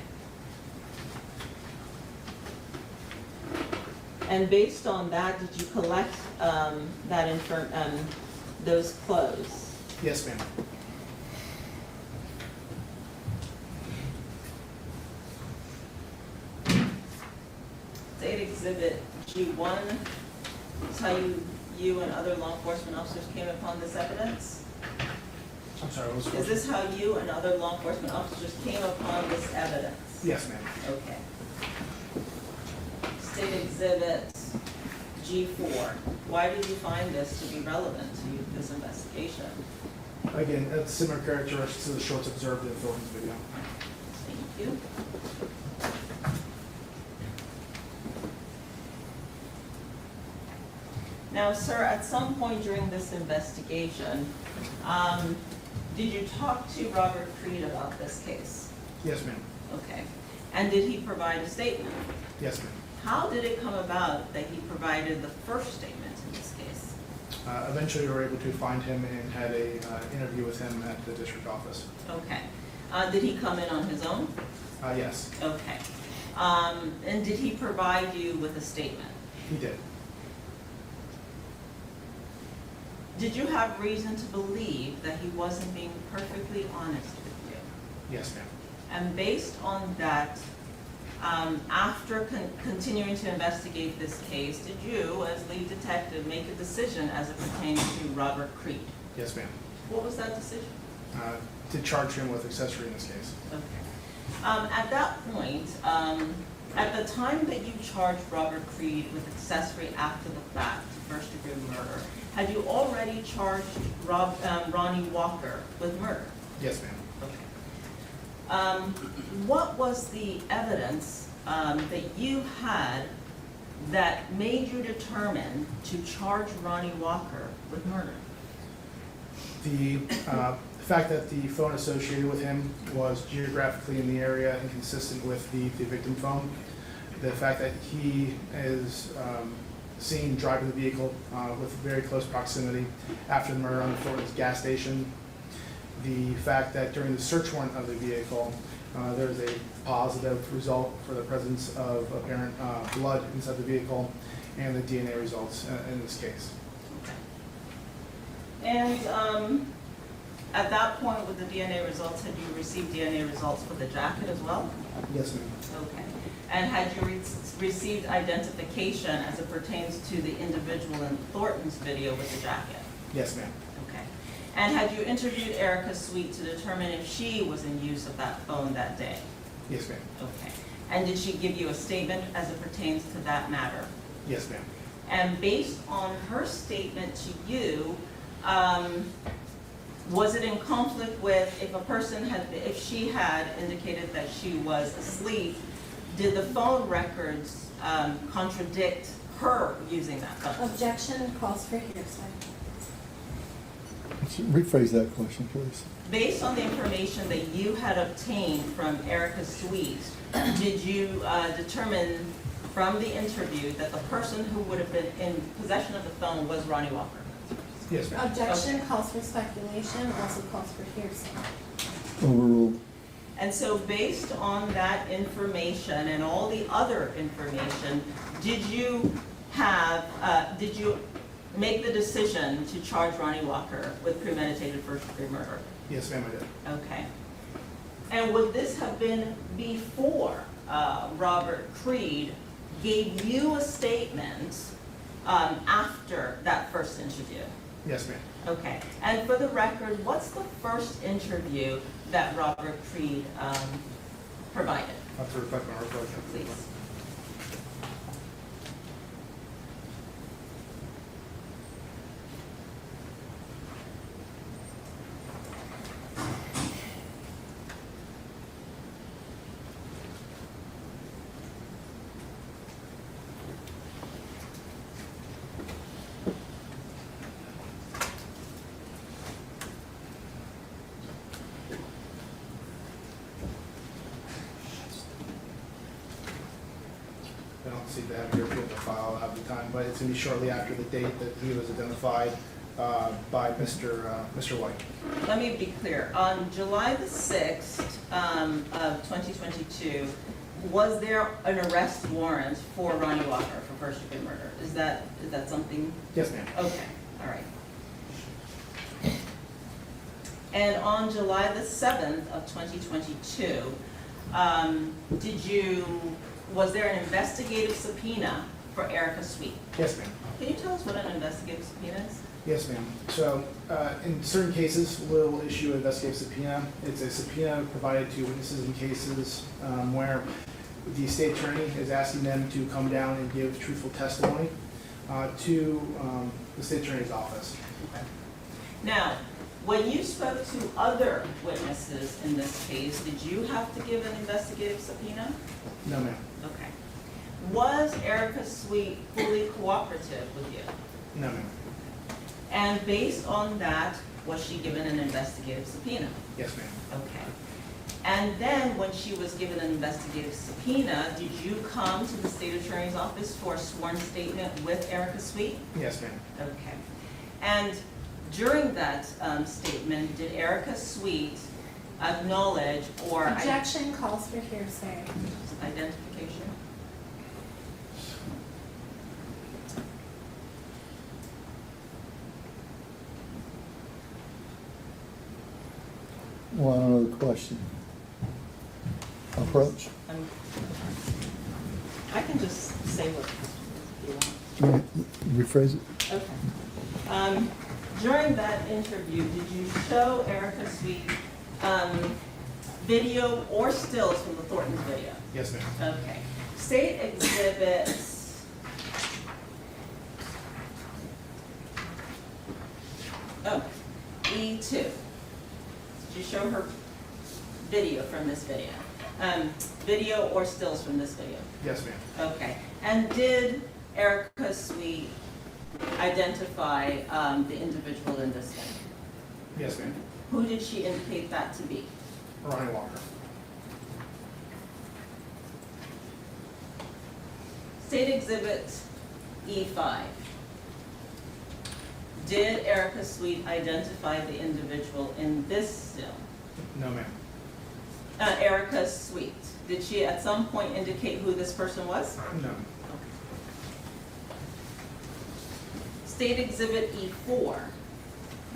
And based on that, did you collect those clothes? Yes, ma'am. State Exhibit G1 is how you and other law enforcement officers came upon this evidence? I'm sorry, what was the Is question? this how you and other law enforcement officers came upon this evidence? Yes, ma'am. Okay. State Exhibit G4, why did you find this to be relevant to this investigation? Again, that's similar characteristics to the shorts observed in Thornton's video. Thank you. Now, sir, at some point during this investigation, did you talk to Robert Creed about this case? Yes, ma'am. Okay. And did he provide a statement? Yes, ma'am. How did it come about that he provided the first statement in this case? Eventually, we were able to find him and had a interview with him at the district office. Okay. Did he come in on his own? Yes, Okay. And did he provide you with a statement? he did. Did you have reason to believe that he wasn't being perfectly honest with you? Yes, ma'am. And based on that, after continuing to investigate this case, did you, as lead detective, make a decision as it pertains to Robert Creed? Yes, ma'am. What was that decision? To charge him with accessory in this case. Okay. At that point, at the time that you charged Robert Creed with accessory after the fact, first-degree murder, had you already charged Ronny Walker with murder? Yes, ma'am. Okay. What was the evidence that you had that made you determine to charge Ronny Walker with murder? The fact that the phone associated with him was geographically in the area and consistent with the victim phone. The fact that he is seen driving the vehicle with very close proximity after the murder on the Thornton's gas station. The fact that during the search warrant of the vehicle, There's a positive result for the presence of apparent blood inside the vehicle and the DNA results in this case. And at that point with the DNA results, had you received DNA results for the jacket as well? Yes, ma'am. Okay. And had you received identification as it pertains to the individual in Thornton's video with the jacket? Yes, ma'am. Okay. And had you interviewed Erica Sweet to determine if she was in use of that phone that day? Yes, ma'am. Okay. And did she give you a statement as it pertains to that matter? Yes, ma'am. And based on her statement to you, was it in conflict with if she had indicated that she was asleep, did the phone records contradict her using that phone? Objection calls for hearsay. Rephrase that question, please. Based on the information that you had obtained from Erica Sweet, did you determine from the interview that the person who would have been in possession of the phone was Ronny Walker? Yes, ma'am. Objection Okay. calls for speculation, also calls for hearsay. Overruled. And so based on that information and all the other information, did you make the decision to charge Ronny Walker with premeditated first-degree murder? Yes, ma'am, I did. Okay. And would this have been before Robert Creed gave you a statement after that first interview? Yes, ma'am. Okay. And for the record, what's the first interview that Robert Creed provided? I have to reflect on our reflection. Please. I don't see that here in the file at the time, but it's going to be shortly after the date that he was identified by Mr. White. Let me be clear. On July the 6th of 2022, was there an arrest warrant for Ronny Walker for first-degree murder? Is that something? Yes, ma'am. Okay, all right. And on July the 7th of 2022, was there an investigative subpoena for Erica Sweet? Yes, ma'am. Can you tell us what an investigative subpoena is? Yes, ma'am. So, in certain cases, we'll issue an investigative subpoena. It's a subpoena provided to witnesses in cases where the state attorney is asking them to come down and give truthful testimony to the state attorney's office. Now, when you spoke to other witnesses in this case, did you have to give an investigative subpoena? No, ma'am. Okay. Was Erica Sweet fully cooperative with you? No, ma'am. And based on that, was she given an investigative subpoena? Yes, ma'am. Okay. And then when she was given an investigative subpoena, did you come to the state attorney's office for a sworn statement with Erica Sweet? Yes, ma'am. Okay. And during that statement, did Erica Sweet acknowledge or Objection calls for hearsay. identification? Well, another question. Approach. I can just say what you want. Rephrase it. Okay. During that interview, did you show Erica Sweet video or stills from the Thornton video? Yes, ma'am. Okay. State exhibits. Oh, E2. Did you show her video from this video? Video or stills from this video? Yes, ma'am. Okay. And did Erica Sweet identify the individual in this video? Yes, ma'am. Who did she indicate that to be? Ronny Walker. State exhibit E5. Did Erica Sweet identify the individual in this still? No, ma'am. Erica Sweet, did she at some point indicate who this person was? No. State Exhibit E4,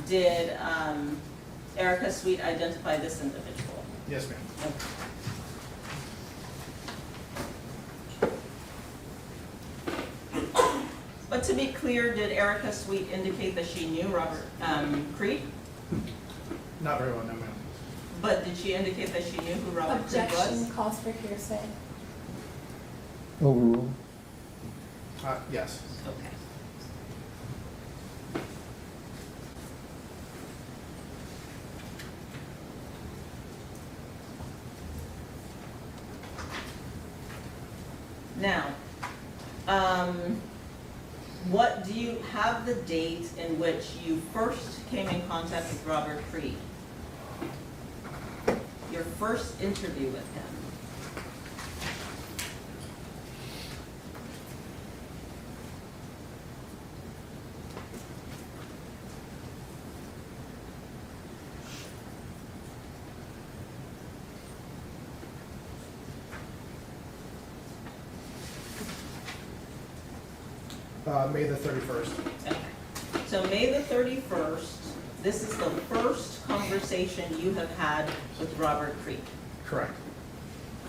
did Erica Sweet identify this individual? Yes, ma'am. But to be clear, did Erica Sweet indicate that she knew Robert Creed? Not very well, no, ma'am. But did she indicate that she knew who Robert Creed was? Objection calls for hearsay. Overruled. Yes. Okay. Now, what do you have the date in which you first came in contact with Robert Creed? Your first interview with him? May the 31st. Okay. So May the 31st, this is the first conversation you have had with Robert Creed. Correct.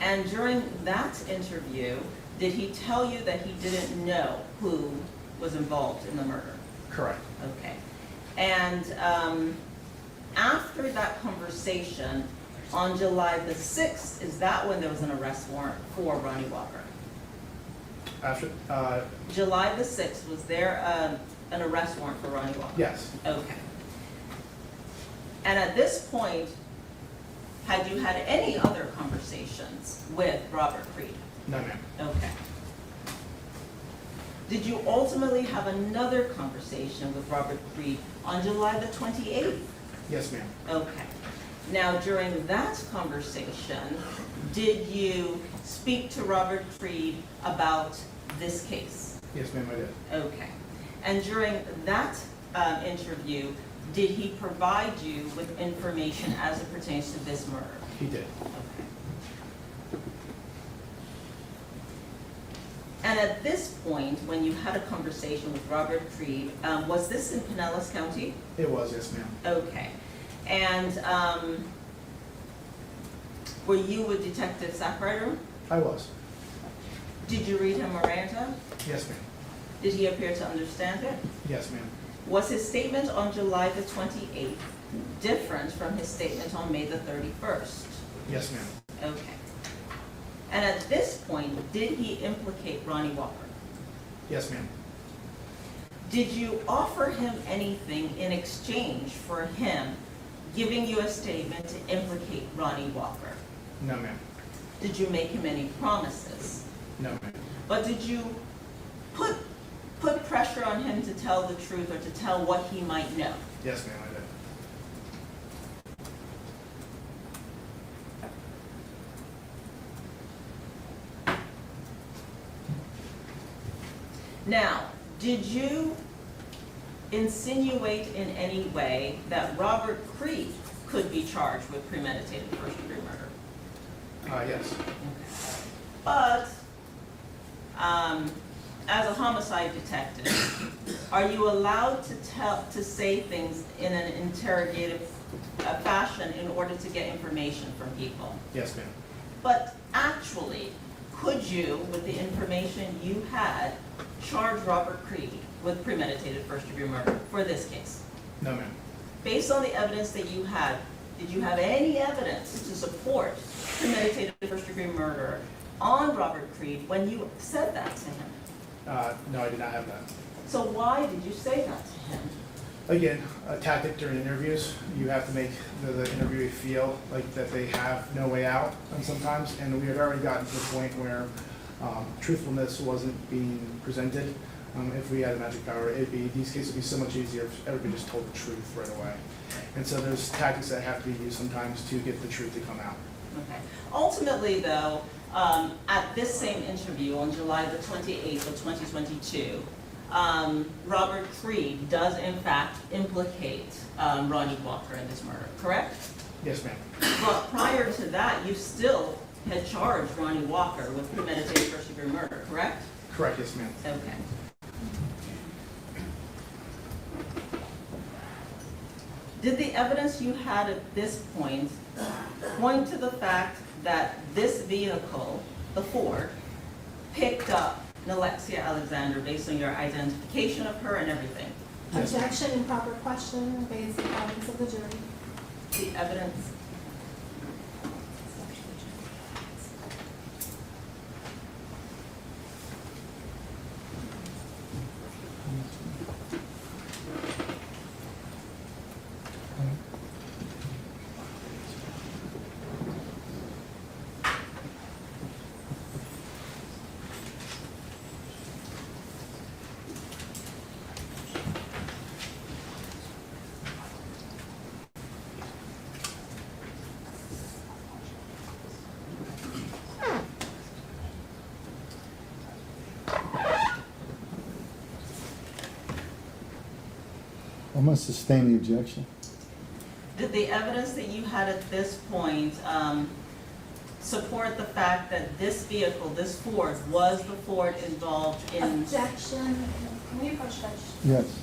And during that interview, did he tell you that he didn't know who was involved in the murder? Correct. Okay. And after that conversation, on July the 6th, is that when there was an arrest warrant for Ronny Walker? After, July the 6th, was there an arrest warrant for Ronny Walker? yes. Okay. And at this point, had you had any other conversations with Robert Creed? No, ma'am. Okay. Did you ultimately have another conversation with Robert Creed on July the 28th? Yes, ma'am. Okay. Now, during that conversation, did you speak to Robert Creed about this case? Yes, ma'am, I did. Okay. And during that interview, did he provide you with information as it pertains to this murder? He did. Okay. And at this point, when you had a conversation with Robert Creed, was this in Pinellas County? It was, yes, ma'am. Okay. And were you with Detective Sackrider? I was. Did you read him Miranda? Yes, ma'am. Did he appear to understand it? Yes, ma'am. Was his statement on July the 28th different from his statement on May the 31st? Yes, ma'am. Okay. And at this point, did he implicate Ronny Walker? Yes, ma'am. Did you offer him anything in exchange for him giving you a statement to implicate Ronny Walker? No, ma'am. Did you make him any promises? No, ma'am. But did you put pressure on him to tell the truth or to tell what he might know? Yes, ma'am, I did. Now, did you insinuate in any way that Robert Creed could be charged with premeditated first-degree murder? Yes. But, as a homicide detective, are you allowed to say things in an interrogative fashion in order to get information from people? Yes, ma'am. But actually, could you, with the information you had, charge Robert Creed with premeditated first-degree murder for this case? No, ma'am. Based on the evidence that you had, did you have any evidence to support premeditated first-degree murder on Robert Creed when you said that to him? No, I did not have that. So why did you say that to him? Again, a tactic during interviews, you have to make the interviewee feel like that they have no way out, and sometimes, and we had already gotten to the point where truthfulness wasn't being presented. If we had a magic power, these cases would be so much easier if everybody just told the truth right away. And so there's tactics that have to be used sometimes to get the truth to come out. Okay. Ultimately, though, at this same interview on July the 28th of 2022, Robert Creed does in fact implicate Ronny Walker in this murder, correct? Yes, ma'am. But prior to that, you still had charged Ronny Walker with premeditated first-degree murder, correct? Correct, yes, ma'am. Okay. Did the evidence you had at this point to the fact that this vehicle, the Ford, picked up Nilexia Alexander based on your identification of her and everything? Yes. Objection, improper question, obeys the province of the jury. The evidence, I'm gonna sustain the objection. did the evidence that you had at this point support the fact that this vehicle, this Ford, was the Ford involved in? Objection, can we approach Judge? Yes.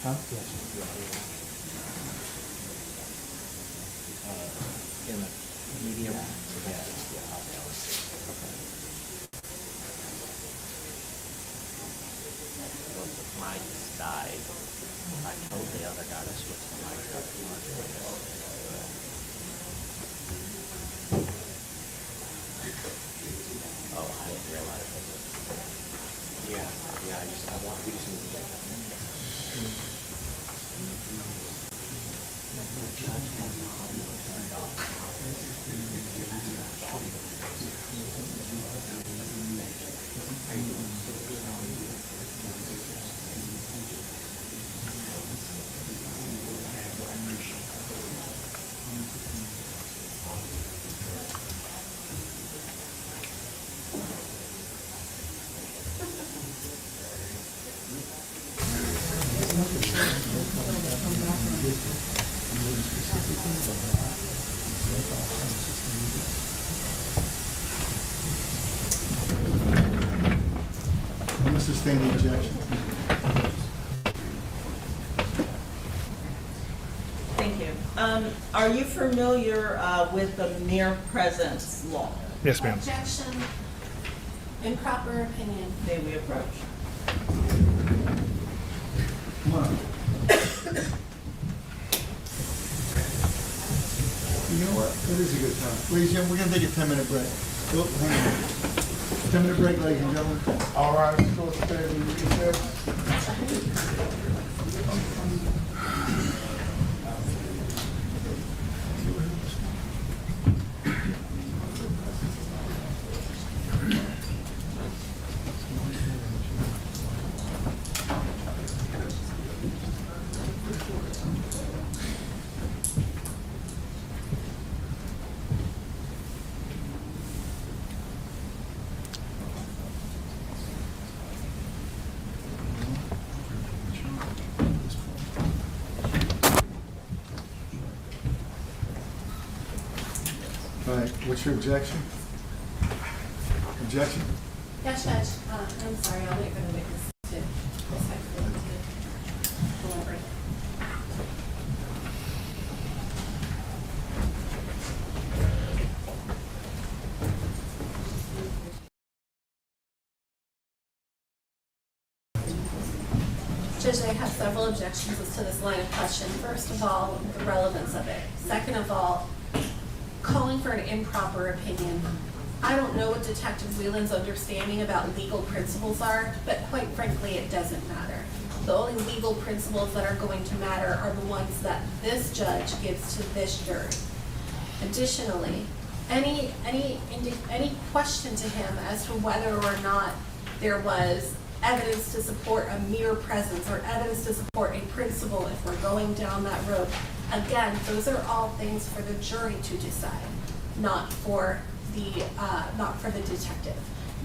Huh? In the medium? Mine just died. I told the other guy to switch to my truck. Oh, I didn't realize it. Yeah, we just need to get that. I'm gonna sustain the objection. Thank you. Are you familiar with the mere presence law? Yes, ma'am. Objection, improper opinion. May we approach? Come on. You know what? It is a good time. Ladies and gentlemen, we're gonna take a 10-minute break. Oh, hang on. 10-minute break, ladies and gentlemen. All right, so it's fair to recess. All right, what's your objection? Objection? Yes, Judge, I'm sorry, I'll wait for the witness to respectfully elaborate. Judge, I have several objections as to this line of question. First of all, the relevance of it. Second of all, calling for an improper opinion. I don't know what Detective Weiland's understanding about legal principles are, but quite frankly, it doesn't matter. The only legal principles that are going to matter are the ones that this judge gives to this jury. Additionally, any question to him as to whether or not there was evidence to support a mere presence or evidence to support a principle if we're going down that road, again, those are all things for the jury to decide, not for the detective.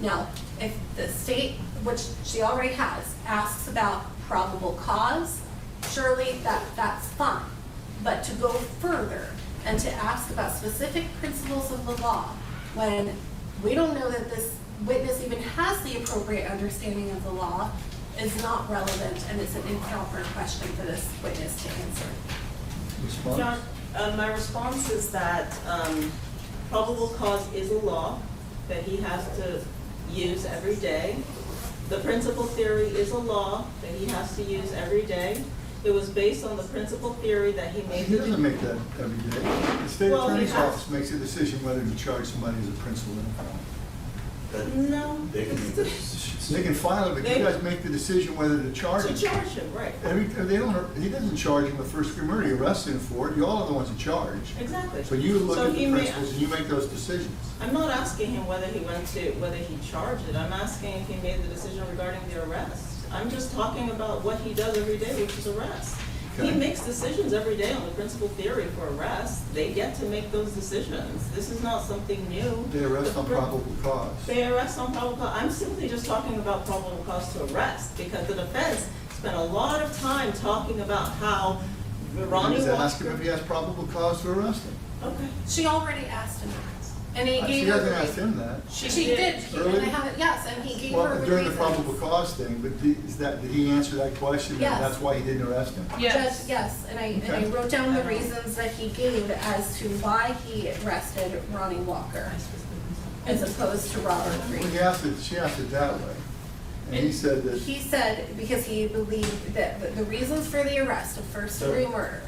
Now, if the state, which she already has, asks about probable cause, surely that's fine. But to go further and to ask about specific principles of the law when we don't know that this witness even has the appropriate understanding of the law is not relevant, and it's an improper question for this witness to answer. Response? John, my response is that probable cause is a law that he has to use every day. The principal theory is a law that he has to use every day. It was based on the principal theory that he made. He doesn't make that every day. The state Well, he attorney's has. office makes a decision whether to charge somebody as a principal in a felony. No. They can make They can file it, but you guys make the decision whether to charge To him. charge him, right. He doesn't charge him with first degree murder, you arrest him for it, you all are the ones in charge. Exactly. So you look So at he the may- principles and you make those decisions. I'm not asking him whether he charged it. I'm asking if he made the decision regarding the arrest. I'm just talking about what he does every day, which is arrest. He Okay. makes decisions every day on the principal theory for arrest. They get to make those decisions. This is not something new. They arrest on probable cause. They arrest on probable cause. I'm simply just talking about probable cause to arrest, because the defense spent a lot of time talking about how Ronny Just ask him Walker. if he has probable cause to arrest him. Okay. She already asked him that, and he She gave her. hasn't the asked him that. She did, and Early? I have it, yes, and he gave her Well, the during the reasons. probable cause thing, but did he answer that question? and Yes. That's why he didn't arrest him? Judge, yes, and I Okay. wrote down the reasons that he gave as to why he arrested Ronny Walker as opposed to Robert Well, Reed. she asked it that way. And he said that, He said, because he believed that the reasons for the arrest of first-degree murder,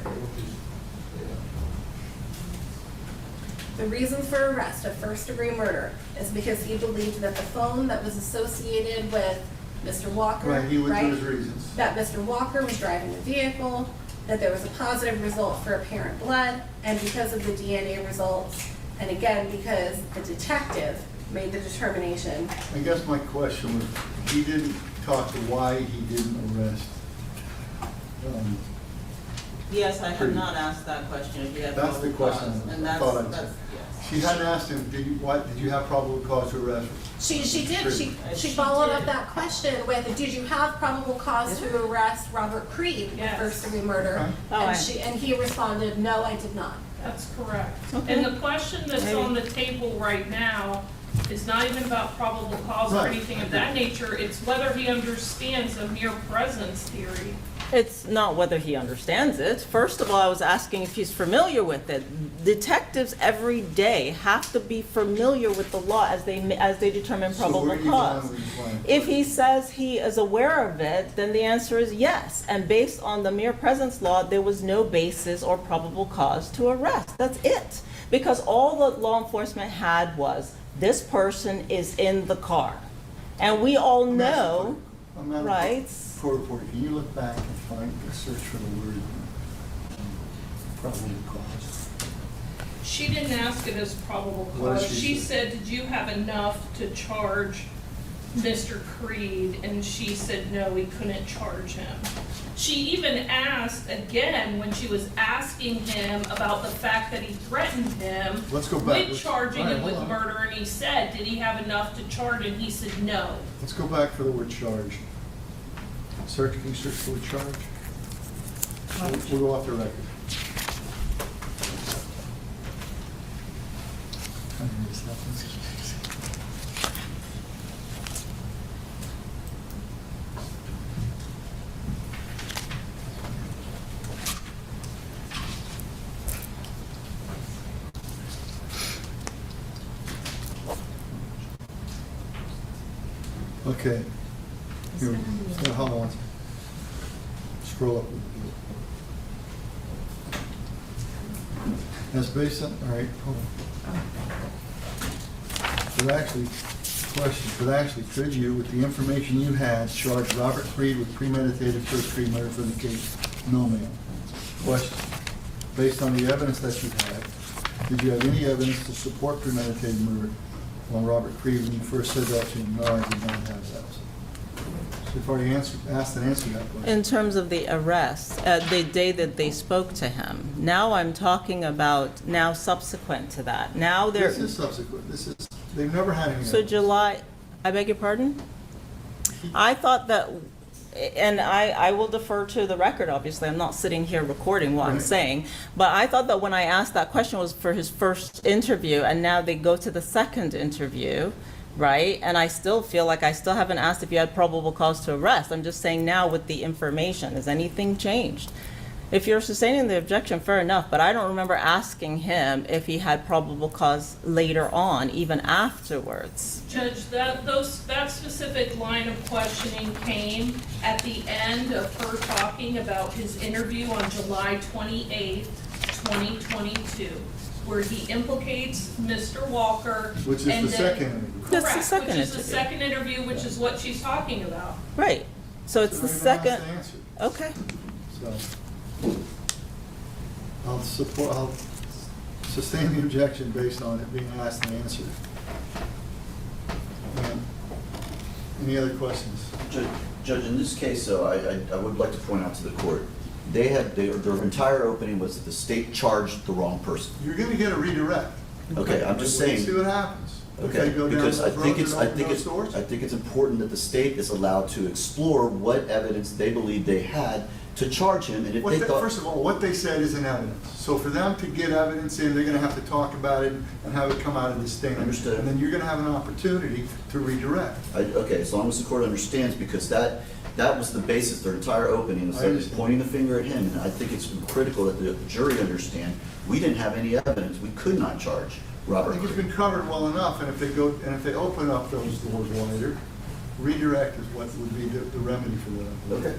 the reasons for arrest of first-degree murder is because he believed that the phone that was associated with Mr. Walker, right, he went through right? his reasons. That Mr. Walker was driving the vehicle, that there was a positive result for apparent blood, and because of the DNA results, and again, because the detective made the determination. I guess my question was, he didn't talk to why he didn't arrest. Yes, I have Pretty- not asked that question, if you have That's the probable cause, question and I thought I'd that's, say. yes. She hadn't asked him, did you have probable cause to arrest? She did, she She followed up did. that question with, did you have probable cause to arrest Robert Creed with Yes. first-degree murder? Okay. Oh, And he responded, no, I did not. That's correct. Okay. And the question that's Maybe. on the table right now is not even about probable cause or Right. anything of that nature. It's whether he understands a mere presence theory. It's not whether he understands it. First of all, I was asking if he's familiar with it. Detectives every day have to be familiar with the law as they determine So probable where are you cause. going with your plan? If he says he is aware of it, then the answer is yes. And based on the mere presence law, there was no basis or probable cause to arrest. That's it. Because all the law enforcement had was, this person is in the car. And we all know, right? Court reporter, can you look back and find, search for the word probable cause? She didn't ask it as probable What did cause. she She say? said, did you have enough to charge Mr. Creed? And she said, no, we couldn't charge him. She even asked again when she was asking him about the fact that he threatened him Let's go back. with charging All right, him with hold on. murder, and he said, did he have enough to charge? And he said, no. Let's go back for the word charge. Search, can you search for the word charge? We'll go off the record. Okay. Here, hold on. Scroll up. That's based on, all right, hold on. So actually, Question, could you, with the information you had, charge Robert Creed with premeditated first-degree murder for the case? No, ma'am. Question, based on the evidence that you had, did you have any evidence to support premeditated murder on Robert Creed when you first said that to him? No, I did not have that. So you've already asked and answered that question. In terms of the arrest, the day that they spoke to him, now I'm talking about now subsequent to that. Now they're. This is subsequent, they've never had any. So evidence. July, I beg your pardon? I thought that, and I will defer to the record, obviously, I'm not sitting here recording what I'm Right. saying, but I thought that when I asked that question was for his first interview, and now they go to the second interview, right? And I still feel like I still haven't asked if you had probable cause to arrest. I'm just saying now with the information, has anything changed? If you're sustaining the objection, fair enough, but I don't remember asking him if he had probable cause later on, even afterwards. Judge, that specific line of questioning came at the end of her talking about his interview on July 28th, 2022, where he implicates Mr. Walker. Which is and the then- second interview. That's the Correct, second which is the interview. second interview, which is what she's talking about. Right, so it's the So they've been asked second, and answered. okay. So, I'll sustain the objection based on it being asked and answered. Any other questions? Judge, in this case, though, I would like to point out to the court, they had, their entire opening was that the state charged the wrong person. You're gonna get a redirect. Okay, I'm just We'll saying. See what happens. If Okay, they go down because I those think roads it's, and I open think those it's, doors. I think it's important that the state is allowed to explore what evidence they believe they had to charge him, and if they thought. First of all, what they said isn't evidence. So for them to get evidence in, they're gonna have to talk about it and have it come out of the stand. Understood. And then you're gonna have an opportunity to redirect. Okay, as long as the court understands, because that was the basis, their entire opening, I instead of understand. pointing the finger at him, and I think it's critical that the jury understand, we didn't have any evidence, we could not charge I Robert think it's Creed. been covered well enough, and if they open up those doors wider, redirect is what would be the remedy for that. Okay.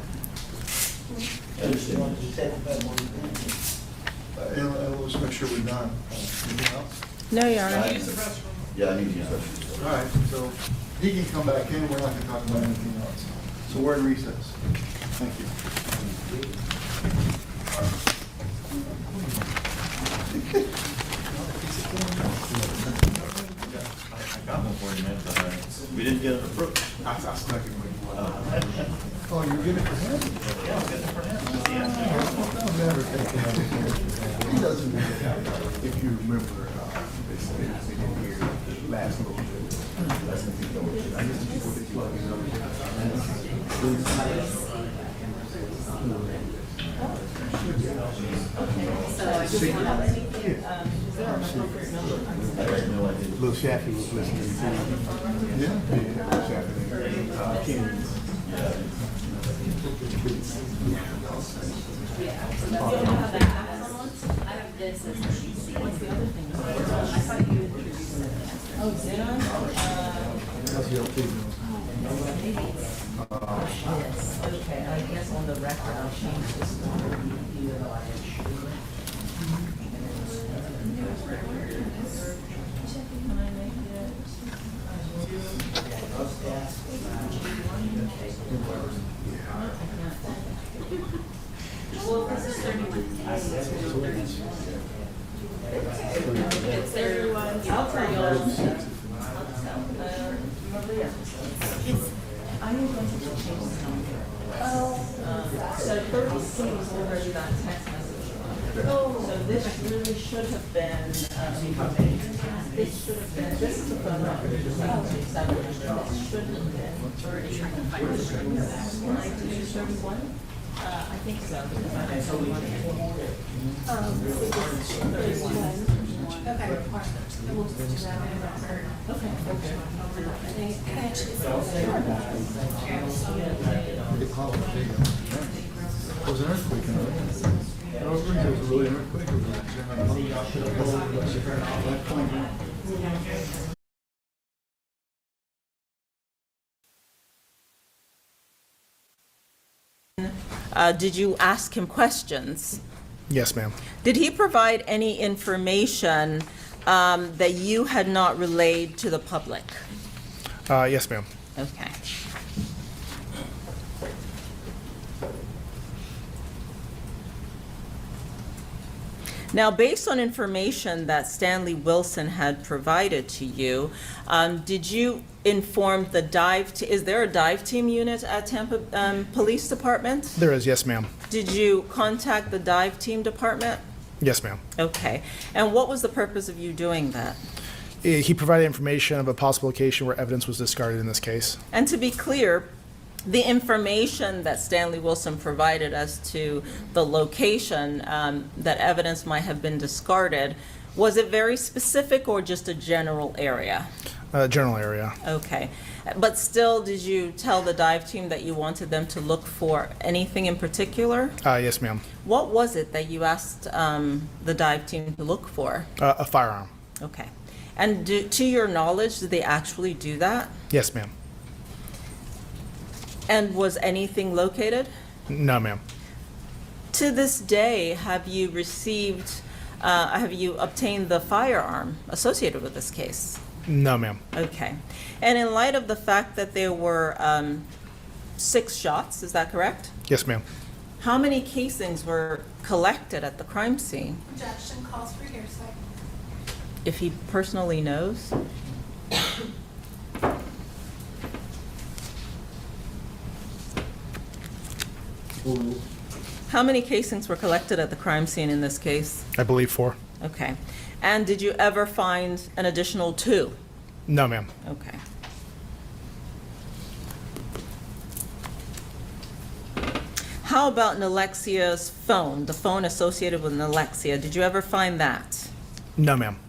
I understand. And let's make sure we're done. Anything else? No, Your Honor. Use the restroom. Yeah, I need to use that. All right, so he can come back in, we're not gonna talk about anything else. So we're in recess. Thank you. We didn't get it approved. I stuck it with you. Oh, you're getting it for him? Yeah, I'm getting it for him. I'll never take him. He doesn't do that. If you remember, they said here the last little bit. I guess people get plugged Little Shaffy was listening to. Yeah. Shaffy. Ken. That's the LP. Okay, I guess on the record, I'll change this Can I make Well, this is 31. It's 31. I'll tell you all. I am going to change this number. So 32 is already that text message. So this really should have been, this should have been, this is a phone number. This should have been 30. Can I do 31? I think so. Because I have 31. Okay. We'll just do that on the record. Okay. Can I actually say There was an earthquake in it. There was a really earthquake. Did you ask him questions? Yes, ma'am. Did he provide any information that you had not relayed to the public? Yes, ma'am. Okay. Now, based on information that Stanley Wilson had provided to you, did you inform the is there a dive team unit at Tampa Police Department? There is, yes, ma'am. Did you contact the dive team department? Yes, ma'am. Okay. And what was the purpose of you doing that? He provided information of a possible location where evidence was discarded in this case. And to be clear, the information that Stanley Wilson provided as to the location that evidence might have been discarded, was it very specific or just a general area? General area. Okay. But still, did you tell the dive team that you wanted them to look for anything in particular? Yes, ma'am. What was it that you asked the dive team to look for? A firearm. Okay. And to your knowledge, did they actually do that? Yes, ma'am. And was anything located? No, ma'am. To this day, have you obtained the firearm associated with this case? No, ma'am. Okay. And in light of the fact that there were 6 shots, is that correct? Yes, ma'am. How many casings were collected at the crime scene? Objection calls for hearsay. If he personally knows? Overruled. How many casings were collected at the crime scene in this case? I believe 4. Okay. And did you ever find an additional 2? No, ma'am. Okay. How about Nilexia's phone, the phone associated with Nilexia? Did you ever find that? No, ma'am.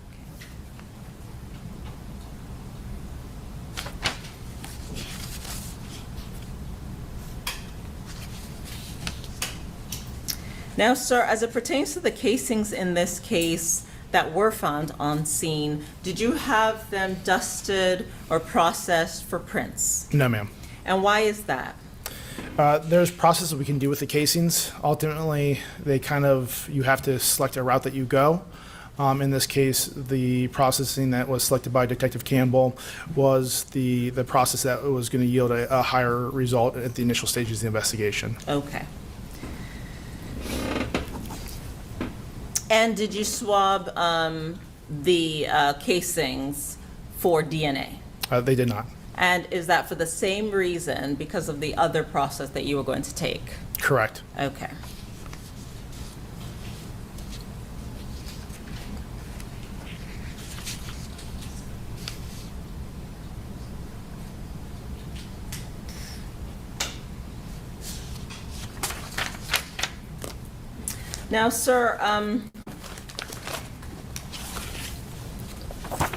Now, sir, as it pertains to the casings in this case that were found on scene, did you have them dusted or processed for prints? No, ma'am. And why is that? There's process that we can do with the casings. Ultimately, you have to select a route that you go. In this case, the processing that was selected by Detective Campbell was the process that was going to yield a higher result at the initial stages of the investigation. Okay. And did you swab the casings for DNA? They did not. And is that for the same reason, because of the other process that you were going to take? Correct. Okay. Now, sir,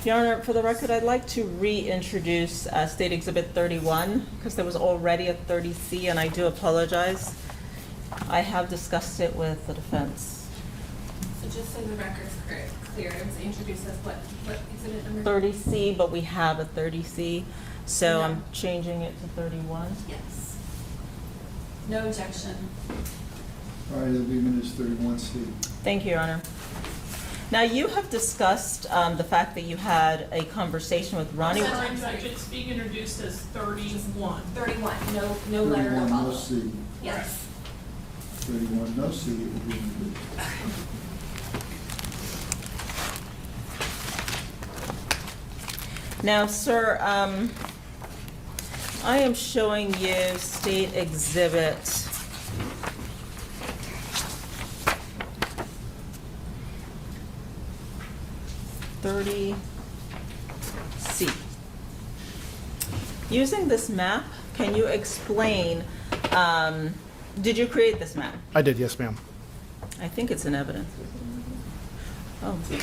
Your Honor, for the record, I'd like to reintroduce State Exhibit 31, because there was already a 30C, and I do apologize. I have discussed it with the defense. So just so the record's clear, it was introduced as what exhibit number? 30C, but we have a 30C, so No. I'm changing it to 31. Yes. No objection. All right, it'll be minutes 31C. Thank you, Your Honor. Now, you have discussed the fact that you had a conversation with Ronny. Sometimes it's being introduced as 31. 31, no letter, no 31, no follow. C. Yes. 31, no C, it will be included. Now, sir, I am showing you State Exhibit 30C. Using this map, can you explain, did you create this map? I did, yes, ma'am. I think it's in evidence. Oh, sorry.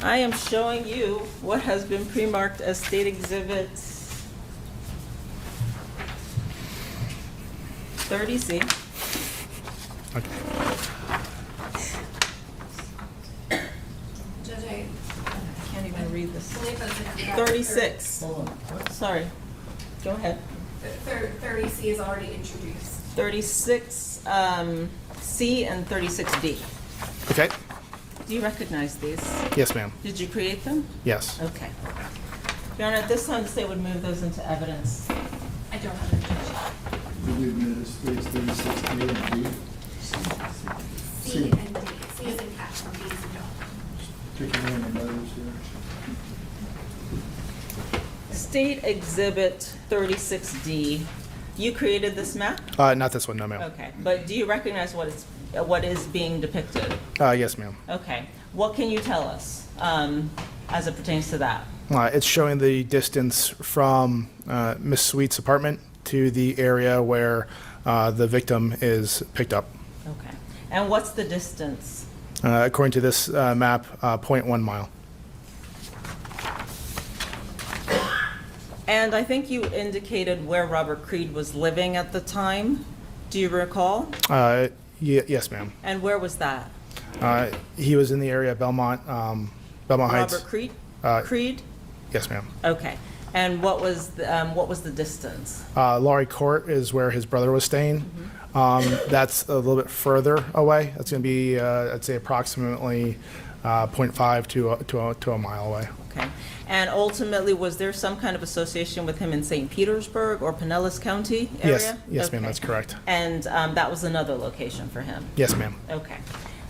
I am showing you what has been pre-marked as State Exhibit 30C. Okay. Judge, I can't even read this. 36. 36. Hold on. What? Sorry. Go ahead. 30C is already introduced. 36C and 36D. Okay. Do you recognize these? Yes, ma'am. Did you create them? Yes. Okay. Your Honor, at this time, the state would move those into evidence. I don't have an objection. We leave it as 36 A and B. C and D. C is in cat, and D is in dog. Picking in the letters here. State Exhibit 36D, you created this map? Not this one, no, ma'am. Okay, but do you recognize what is being depicted? Yes, ma'am. Okay, what can you tell us as it pertains to that? It's showing the distance from Miss Sweet's apartment to the area where the victim is picked up. Okay, and what's the distance? According to this map, 0.1 mile. And I think you indicated where Robert Creed was living at the time. Do you recall? Yes, ma'am. And where was that? He was in the area of Belmont Heights. Robert Creed? Uh, Creed? Yes, ma'am. Okay. And what was the distance? Laurie Court is where his brother was staying. That's a little bit further away. That's going to be, I'd say, approximately 0.5 to a mile away. Okay. And ultimately, was there some kind of association with him in St. Petersburg or Pinellas County area? Yes, ma'am, Okay. that's correct. And that was another location for him? Yes, ma'am. Okay.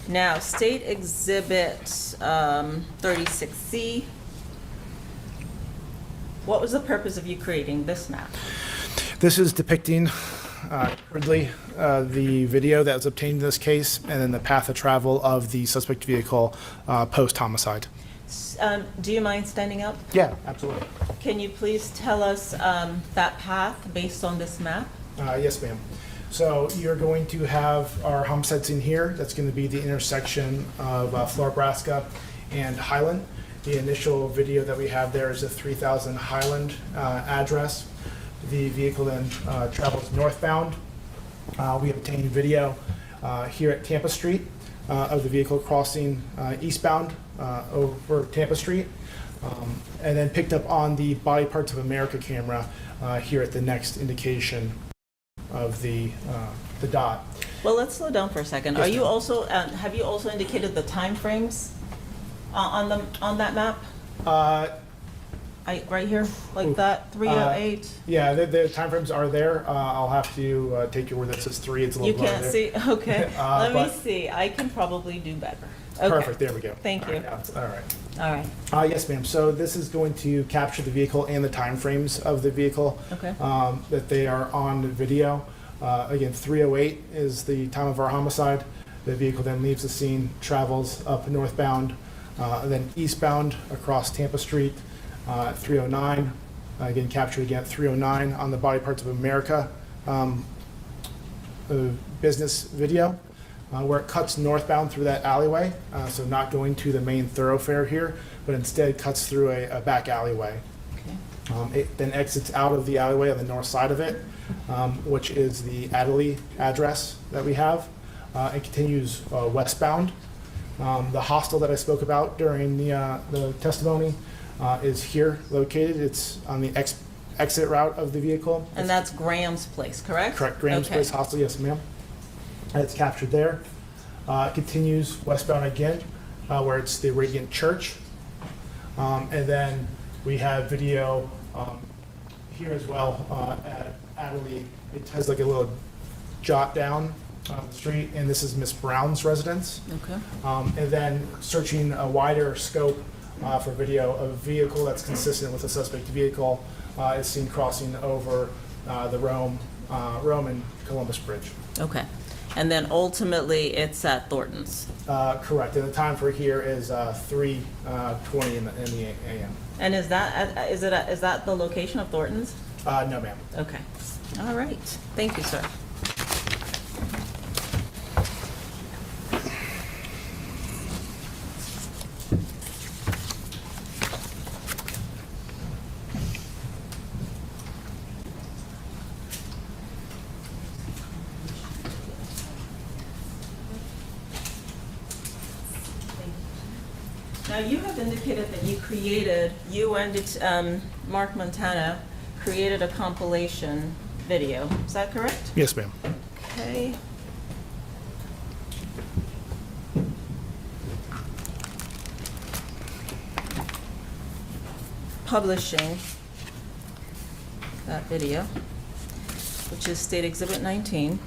Now, State Exhibit 36C, what was the purpose of you creating this map? This is depicting crudely the video that was obtained in this case and then the path of travel of the suspect vehicle post-homicide. Do you mind standing up? Yeah, absolutely. Can you please tell us that path based on this map? Yes, ma'am. So you're going to have our homicide scene here. That's going to be the intersection of Florabraska and Highland. The initial video that we have there is a 3000 Highland address. The vehicle then travels northbound. We obtained video here at Tampa Street of the vehicle crossing eastbound over Tampa Street, and then picked up on the Body Parts of America camera here at the next indication of the dot. Well, let's slow down for a second. Yes, Are you ma'am. also have you also indicated the time frames on that map? Right here, like that, 308. Yeah, the timeframes are there. I'll have to take your word that says 3. It's a You little can't blurry see. Okay, let me but- see. I can probably do better. Okay. Perfect. There we go. Thank you. All right. All right. Yes, ma'am. So this is going to capture the vehicle and the timeframes of the vehicle Okay. that they are on the video. Again, 3:08 is the time of our homicide. The vehicle then leaves the scene, travels up northbound, then eastbound across Tampa Street. 309, again captured again at 309 on the Body Parts of America business video, where it cuts northbound through that alleyway, so not going to the main thoroughfare here, but instead cuts through a back alleyway. Okay. It then exits out of the alleyway on the north side of it, which is the Adderley address that we have, and continues westbound. The hostel that I spoke about during the testimony is here located. It's on the exit route of the vehicle. And that's Graham's place, correct? Correct. Graham's Okay. Place Hostel, yes, ma'am. And it's captured there. It continues westbound again, where it's the Radiant Church. And then we have video here as well at Adderley. It has like a little jot down on the street, and this is Miss Brown's residence. Okay. And then searching a wider scope for video of a vehicle that's consistent with the suspect vehicle is seen crossing over the Rome and Columbus Bridge. Okay. And then ultimately, it's at Thornton's. Correct. And the time for here is 3:20 in the a.m. And is that the location of Thornton's? No, ma'am. Okay. All right. Thank you, sir. Now, you have indicated that you and Mark Montana created a compilation video. Is that correct? Yes, ma'am. Okay. publishing that video, which is State Exhibit 19.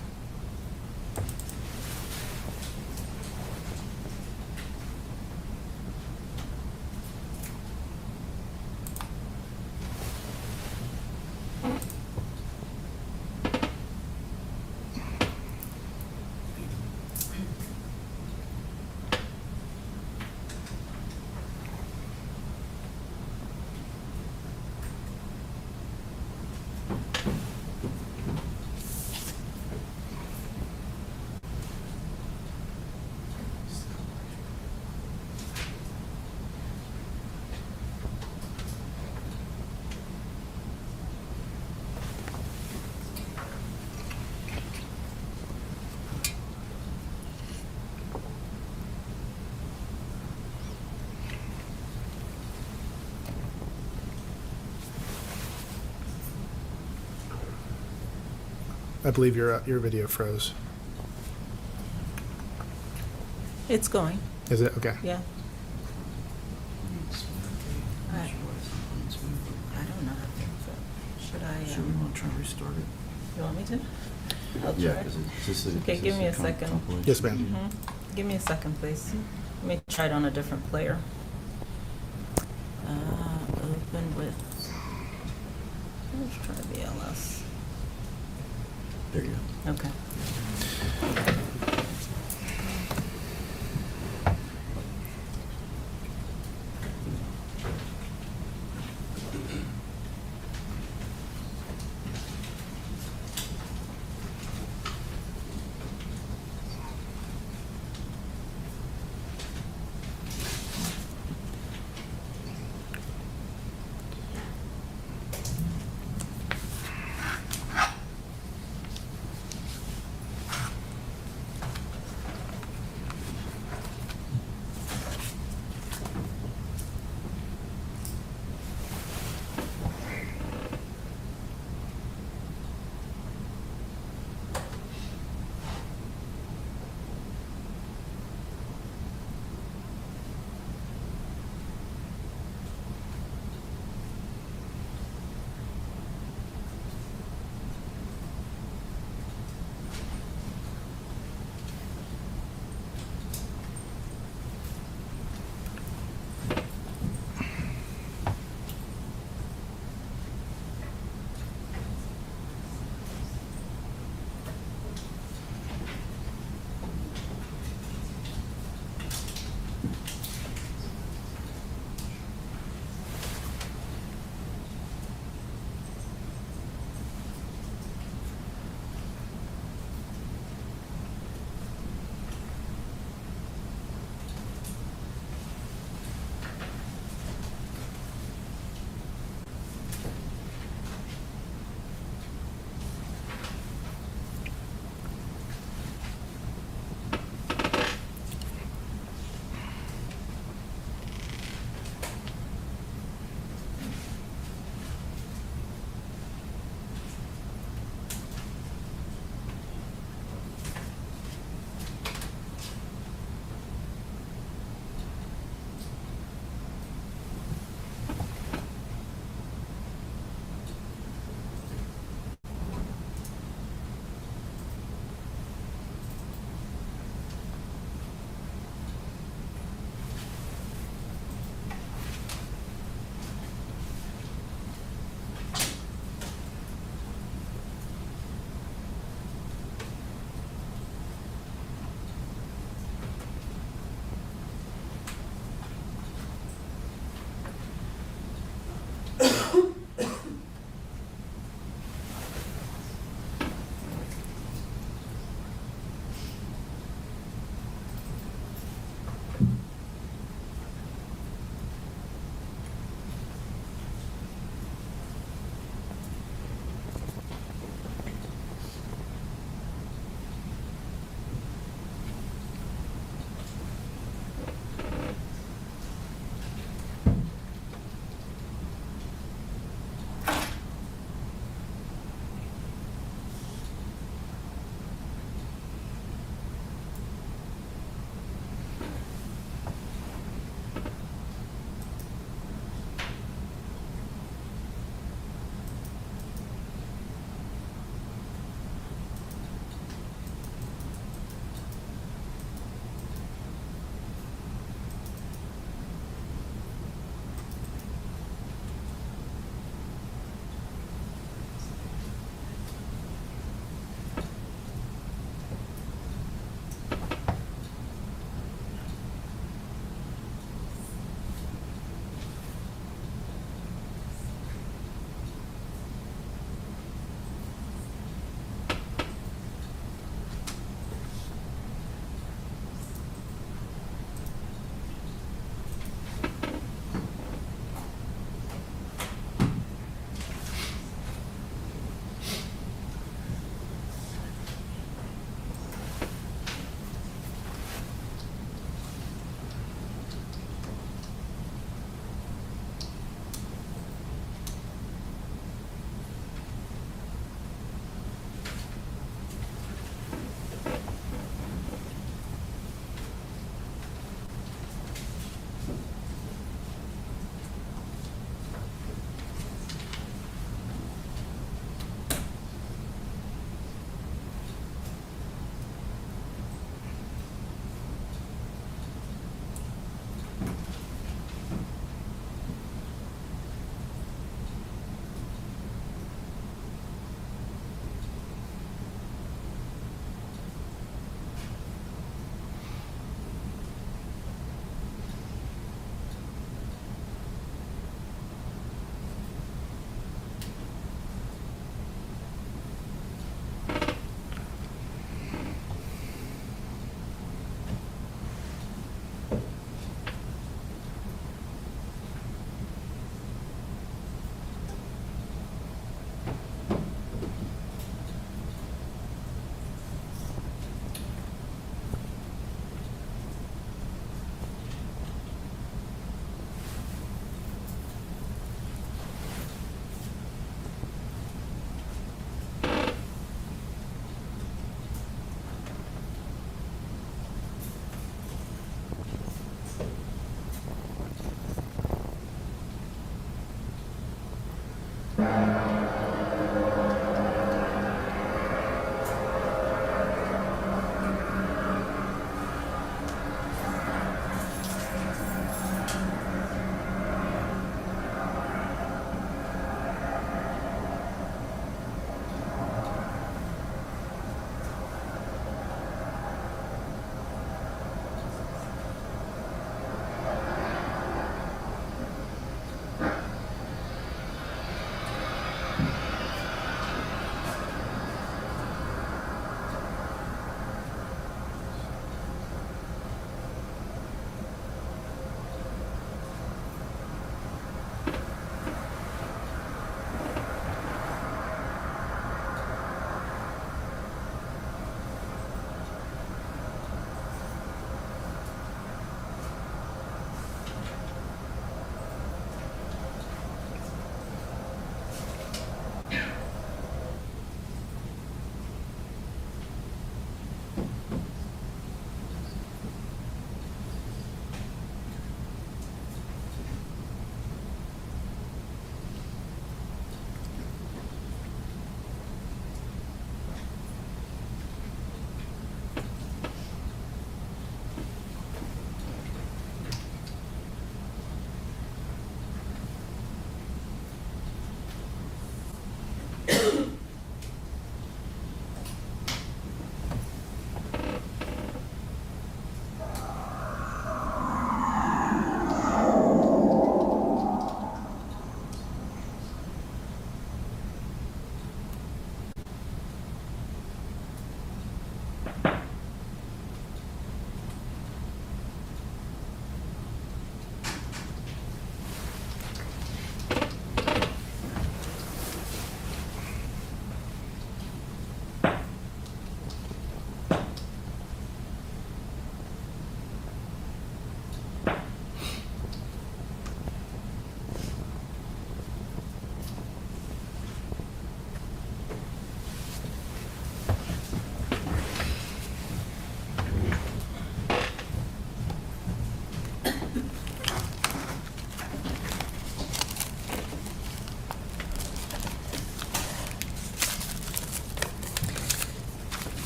I believe your video froze. It's going, Is it? Okay. yeah. I don't know. Should I, Should we want to try to restart it? you want me to? I'll Yeah, try. because it's just a. Okay, is give this me a com- second. compilation? Yes, ma'am. Mhm. Give me a second, please. Let me try it on a different player. Open with, let's try BLS. There you go. Okay.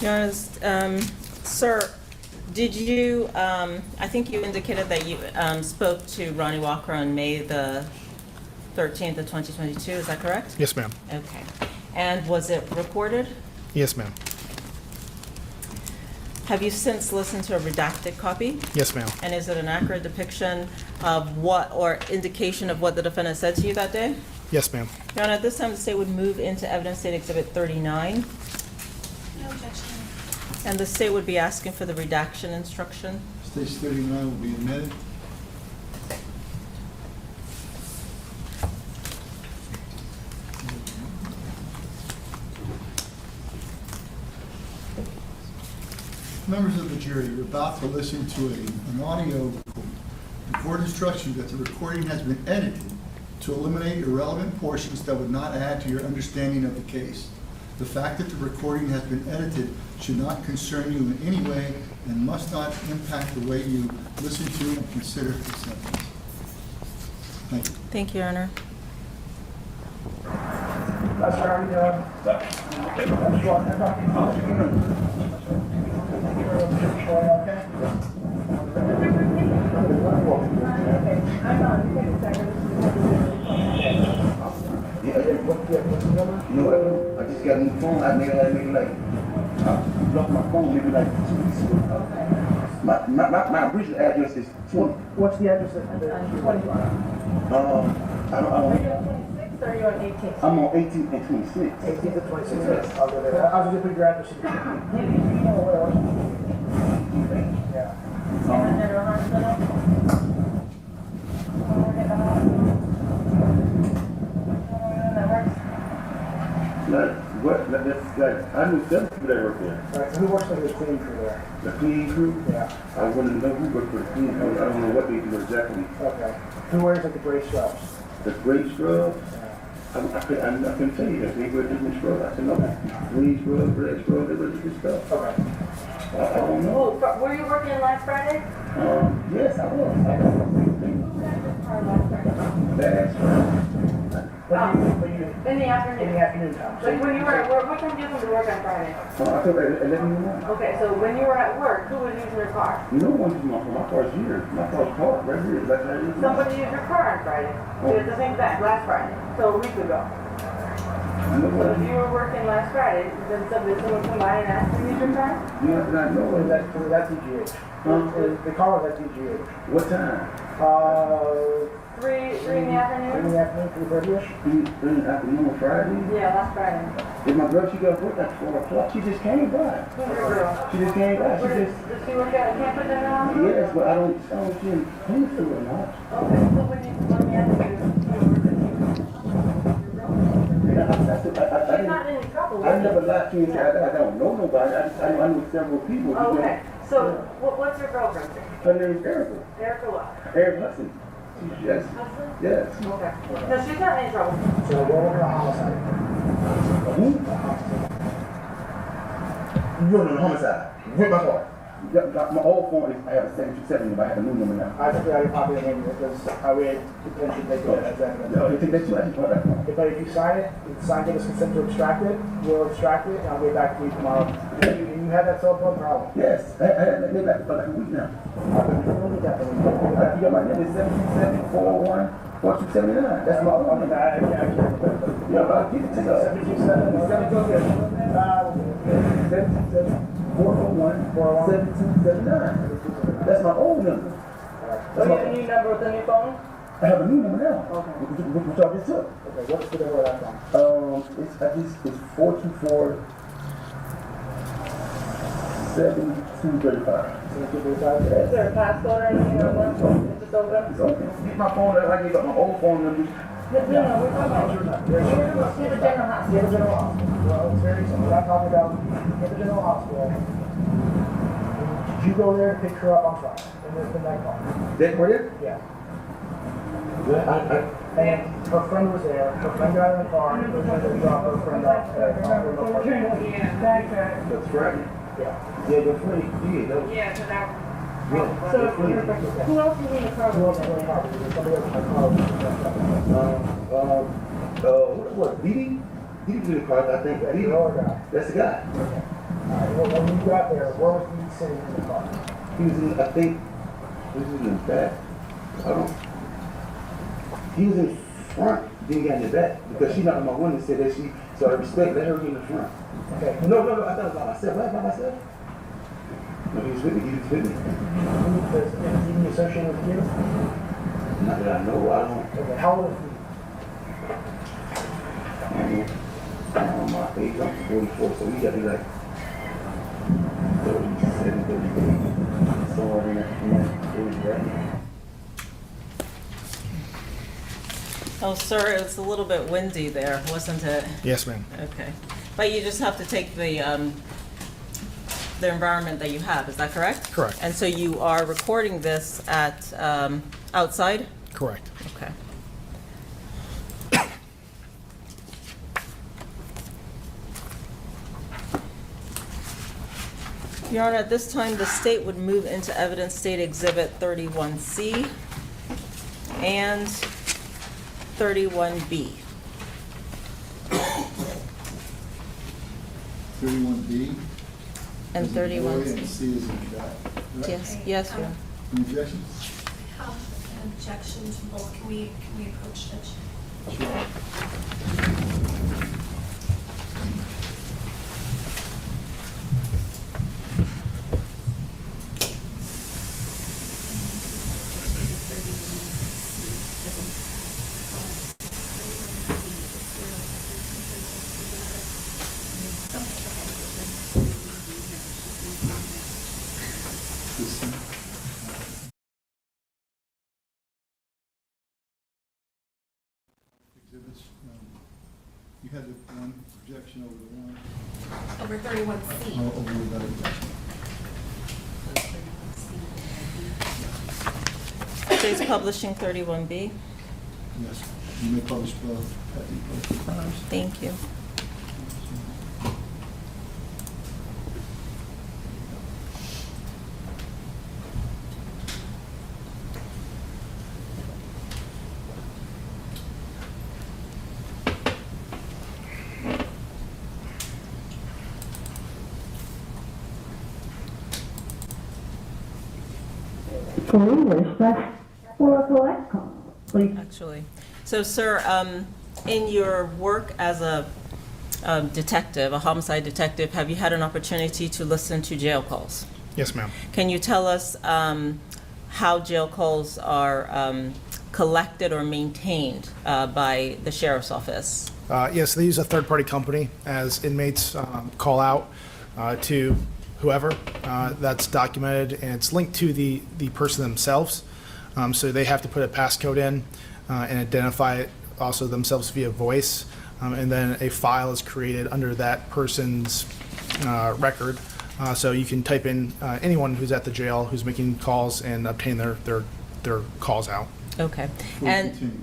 Your Honor, sir, did you, I think you indicated that you spoke to Ronny Walker on May the 13th of 2022, is that correct? Yes, ma'am. Okay. And was it recorded? Yes, ma'am. Have you since listened to a redacted copy? Yes, ma'am. And is it an accurate depiction of what, or indication of what the defendant said to you that day? Yes, ma'am. Your Honor, at this time, the state would move into evidence state exhibit 39, No objection. and the state would be asking for the redaction instruction. Stage 39 will be admitted. Members of the jury, you're about to listen to an audio court instruction that the recording has been edited to eliminate irrelevant portions that would not add to your understanding of the case. The fact that the recording has been edited should not concern you in any way and must not impact the way you listen to and consider the sentence. Thank you. Thank you, Your Honor. That's how are you doing? You know what? I just got a new phone. I made it like lost my phone maybe like 2 weeks ago. My original address is 20. What's the address? I don't. Or you're on 18th? I'm on 18 and 26. 18th to 26th. I'll go there. I'll just put your address in. I knew several people that work there. All right, so who works for the cleaning crew there? The cleaning crew? Yeah. I wouldn't know who worked for the cleaning crew. I don't know what they do exactly. Okay. Who wears like the gray scrubs? The gray scrubs? Yeah. I can tell you that they wear different scrubs. I can know that. Green scrubs, red scrubs, they wear different stuff. Okay. I don't know. Oh, were you working last Friday? Yes, I was. That's right. In the afternoon. In the afternoon time. Like when you were at work, what time do you come to work on Friday? I thought at 11 in the morning. Okay, so when you were at work, who was using their car? No one used my car's here. My car's parked right here. That's how it is. Somebody used your car on Friday. So it's the same thing, last Friday, so a week ago. You know So what? if you were working last Friday, then someone come by and asked you to use your car? You know what I know? That's DGH. The car was at DGH. What time? 3 in the afternoon? In the afternoon, 3:30ish? In the afternoon on Friday? Yeah, last Friday. If my girl, she got work at 4 o'clock. She just came by. Who's your girl? She just came by. She Where just... does she work at a campus in the hospital? Yes, but I don't see him paying for it or not. Okay, so when you, let me ask you, she's not in any trouble, I is never she? lied to you and said I don't know nobody. I know several people. Oh, okay, so what's your girlfriend's name? Her name is Erica. Erica what? Erica Hudson. Yes. Hudson? Yes. Okay. No, she's not in any trouble. So roll over a homicide. Who? You on the homicide. With my car. My old phone is, I have a 727, but I have a new number now. I took it out of your copy of the name because I would potentially take it as evidence. No, you think that's too much? But if you sign it, give us consent to extract it, we'll extract it, and I'll get back to you tomorrow. You have that cell phone problem? Yes, I had that back for like a week now. Really got You got my number, 727-401-4279. That's my phone number. I can't remember. Yeah, but I'll give it to you. 727-401-7279. That's my old number. So you have a new number with a new phone? I have a new number now. Okay. Which I just took. Okay, what's the number of that phone? It's 424-7235. Is there a passcode or anything on that? Is it open? It's open. Get my phone, I gave up my old phone number. No, we're talking about the general hospital. The general hospital. Well, it's very simple. I'm talking about the general hospital. Did you go there and pick her up on Friday? In that car? That were there? Yeah. And her friend was there. Her friend got in the car and was going to drop her friend off at That's right. Yeah. Yeah, that's right. Yeah, that was. Yeah, so that. Yeah, So, that's right. who else is in the car? Who else was in the car? Somebody else in the car. What? Didi? Didi was in the car, I think. Yeah, Didi. the other guy. That's the guy. When you got there, where was he sitting in the car? He was in, I think, he was in the back. I don't. He was in front, then he got in the back because she knocked on my window and said that she, so I respect, let her be in the front. Okay. No, I thought it was by myself. What, by myself? No, he was with me. He was with me. Is he associated with you? Not that I know. I don't. Okay, how old is he? My age, I'm 44, so we got to be like 37, 38. Somewhere in that age bracket. Oh, sir, it was a little bit windy there, wasn't it? Yes, ma'am. Okay. But you just have to take the environment that you have, is that correct? Correct. And so you are recording this at, outside? Correct. Okay. Your Honor, at this time, the state would move into evidence State Exhibit 31C and 31B. 31B. And as in boy 31C. And C is in cat. Right? Yes, yes, Your Honor. Any objections? I have an objection to both. Can we approach Judge? Sure. This thing. Exhibits, you had the one objection over the one, Over 31C. over that objection. State's publishing 31B. Yes, you may publish both at the appropriate times. Thank you. For English, press 4 for Excom, please. Actually. So, sir, in your work as a detective, a homicide detective, have you had an opportunity to listen to jail calls? Yes, ma'am. Can you tell us how jail calls are collected or maintained by the sheriff's office? Yes, they use a third-party company as inmates call out to whoever. That's documented, and it's linked to the person themselves. So they have to put a passcode in and identify it also themselves via voice. And then a file is created under that person's record. So you can type in anyone who's at the jail who's making calls and obtain their calls out. Okay. Before we And continue,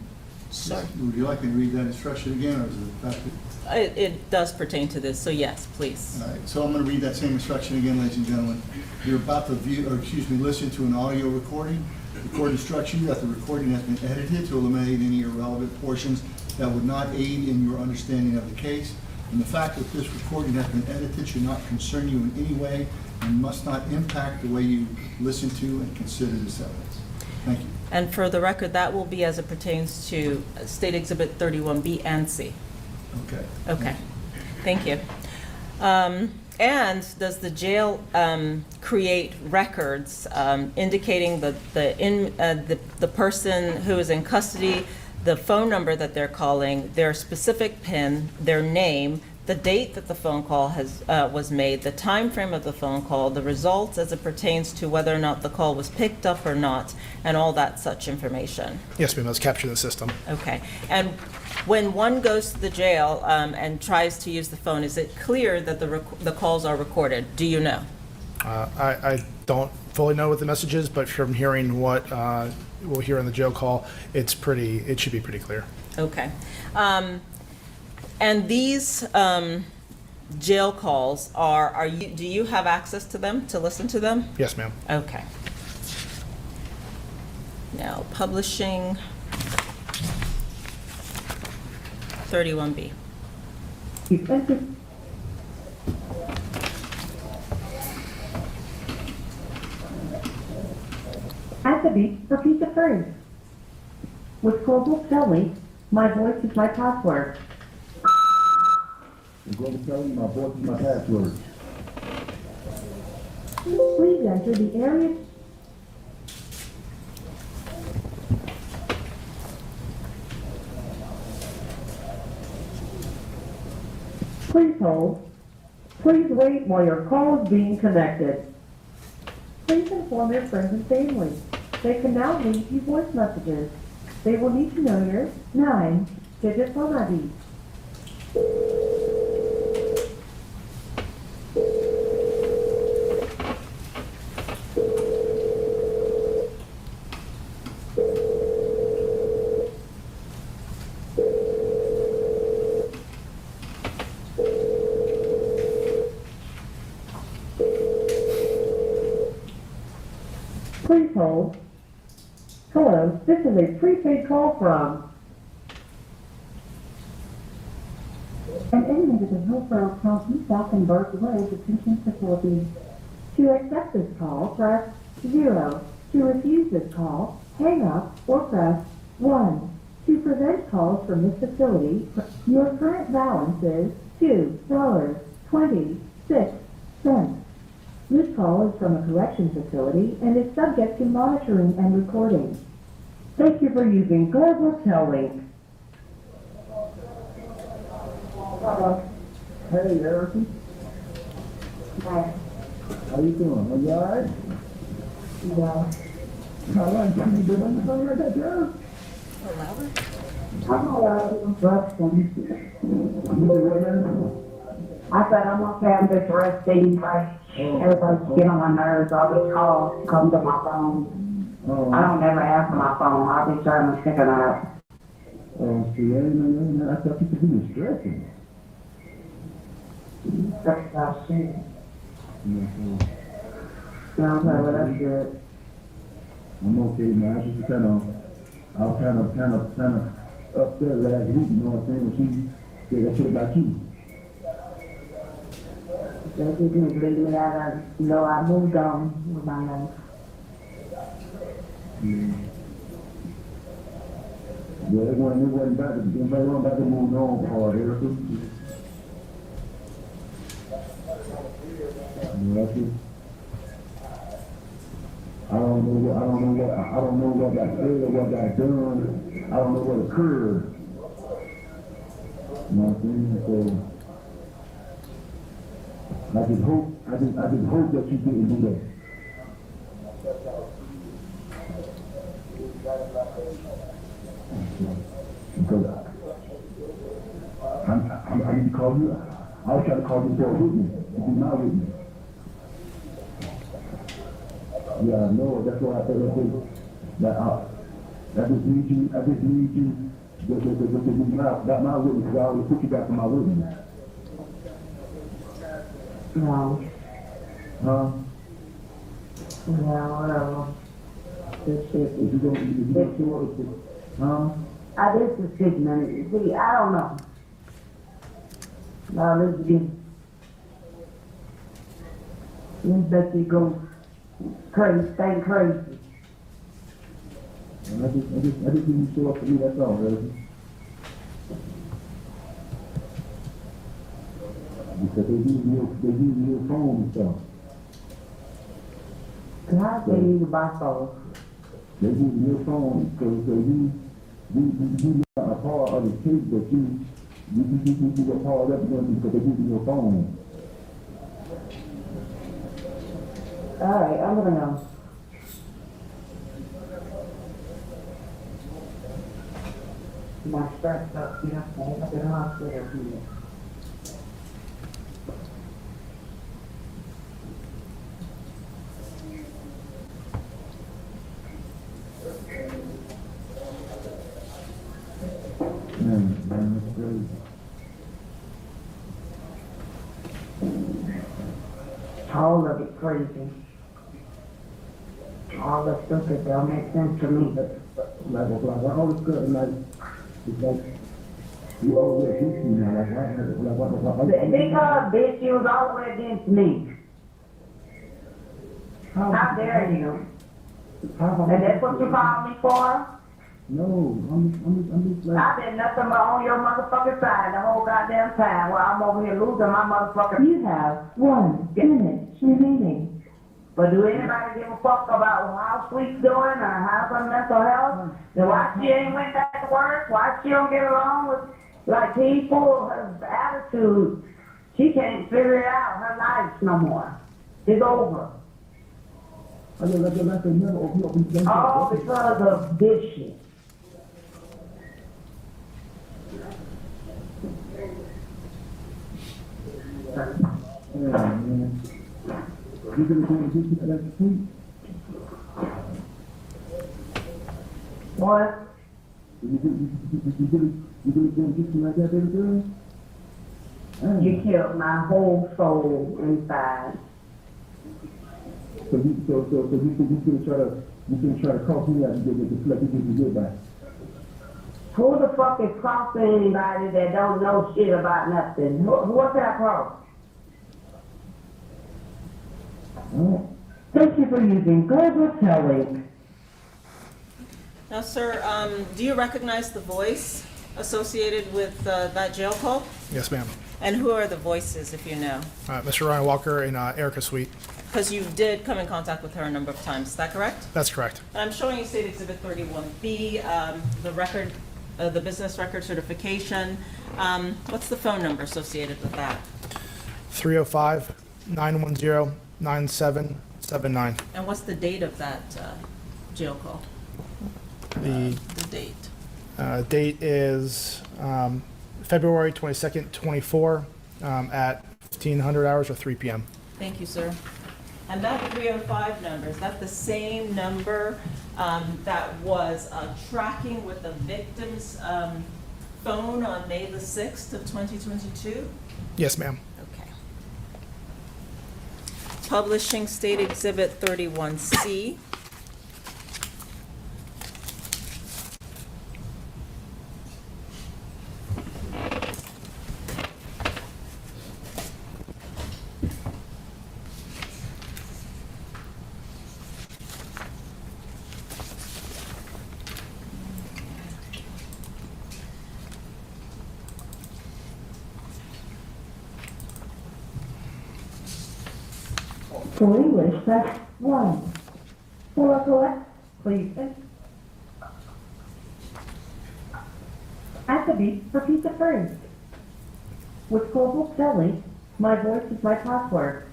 sir, would you like me to read that instruction again, or is it the fact that? it does pertain to this, so yes, please. All right, so I'm going to read that same instruction again, ladies and gentlemen. You're about to view, or excuse me, listen to an audio recording. The court instructs you that the recording has been edited to eliminate any irrelevant portions that would not aid in your understanding of the case. And the fact that this recording has been edited should not concern you in any way and must not impact the way you listen to and consider this evidence. Thank you. And for the record, that will be as it pertains to State Exhibit 31B and C. Okay. Okay, thank you. And does the jail create records indicating the person who is in custody, the phone number that they're calling, their specific PIN, their name, the date that the phone call was made, the time frame of the phone call, the results as it pertains to whether or not the call was picked up or not, and all that such information? Yes, ma'am, let's capture the system. Okay. And when one goes to the jail and tries to use the phone, is it clear that the calls are recorded? Do you know? I don't fully know what the message is, but from hearing what we'll hear on the jail call, it should be pretty clear. Okay. And these jail calls do you have access to them, to listen to them? Yes, ma'am. Okay. Now, publishing 31B. Effective beep, repeat the phrase. With Global Telly, my voice is my password. The global telling my voice is my password. Please enter the area. Please hold. Please wait while your call is being connected. Please inform your friends and family. They can now leave you voice messages. They will need to know your 9-digit phone ID. Please hold. Hello, this is a prepaid call from an inmate of Hillsborough County, South and Burke Road Detention Facility. To accept this call, press 0. To refuse this call, hang up or press 1. To prevent calls from this facility, your current balance is $2.26. This call is from a correction facility and is subject to monitoring and recording. Thank you for using Global Telling. Hey, Erica. Hi. How you doing? Are you alright? Yeah. How long have you been on the phone like that, girl? I'm alright. I'm resting. You did what now? I said I'm okay. I'm just resting. Everybody's getting on my nerves. All these calls come to my phone. Oh, I don't never answer my phone. I'll be trying to pick it up. oh, see, I thought you could be stressing. That's about shit. Mm-hmm. No, okay, well, that's good. I'm okay, man. I just I was kind of upset last week, you know what I'm saying, when she said that shit about you. They didn't believe me. I know I moved on with my life. Yeah, it wasn't about to move on hard, Erica. I don't know what got said or what got done. I don't know what occurred. You know what I'm saying? So I just hope that you didn't do that. Because I need to call you. I was trying to call you for a witness. To be my witness. Yeah, I know. That's why I said that I just need you to be my witness, because I always put you back to my witness. No. Huh? No, whatever. This shit. If you don't show up, huh? I just was sitting on it. See, I don't know. Now let's make you go crazy, stay crazy. And I just need you to show up for me, that's all, really. Because they use your phone and stuff. God gave you the phone. They use your phone, so you are a part of the case, but you are part of them because they use your phone. Alright, I'm gonna go. My stress up, you know, I'm up in the hospital. Man, that's crazy. All of it crazy. All the stuff that don't make sense to me. Like all this stuff, like, it's like, you always against me now, like, Because, bitch, you was all the way against me. How dare you? And that's what you called me for? No, I'm just like. I've been nothing but on your motherfucking side the whole goddamn time while I'm over here losing my motherfucking. You have 1 minute remaining. But do anybody give a fuck about how Sweet's doing or how's her mental health? And why she ain't went back to work? Why she don't get along with like people? Her attitude, she can't figure it out. Her life no more. It's over. All because of this shit. You gonna come and get people at the street? What? You gonna come get you like that, baby girl? You killed my whole soul inside. So you gonna try to cross me out and get you goodbye. Who the fuck is crossing anybody that don't know shit about nothing? What's that cross? Thank you for using Global Telling. Now, sir, do you recognize the voice associated with that jail call? Yes, ma'am. And who are the voices, if you know? Mr. Ronny Walker and Erica Sweet. Because you did come in contact with her a number of times, is that correct? That's correct. And I'm showing you State Exhibit 31B, the record, the business record certification. What's the phone number associated with that? 305-910-9779. And what's the date of that jail call? The The date. date is February 22nd, 24 at 1500 hours or 3 p.m. Thank you, sir. And that 305 number, is that the same number that was tracking with the victim's phone on May the 6th of 2022? Yes, ma'am. Okay. Publishing State Exhibit 31C. For English, press 1. For correct, please. At the beep, repeat the phrase. With Global Telling, my voice is my password.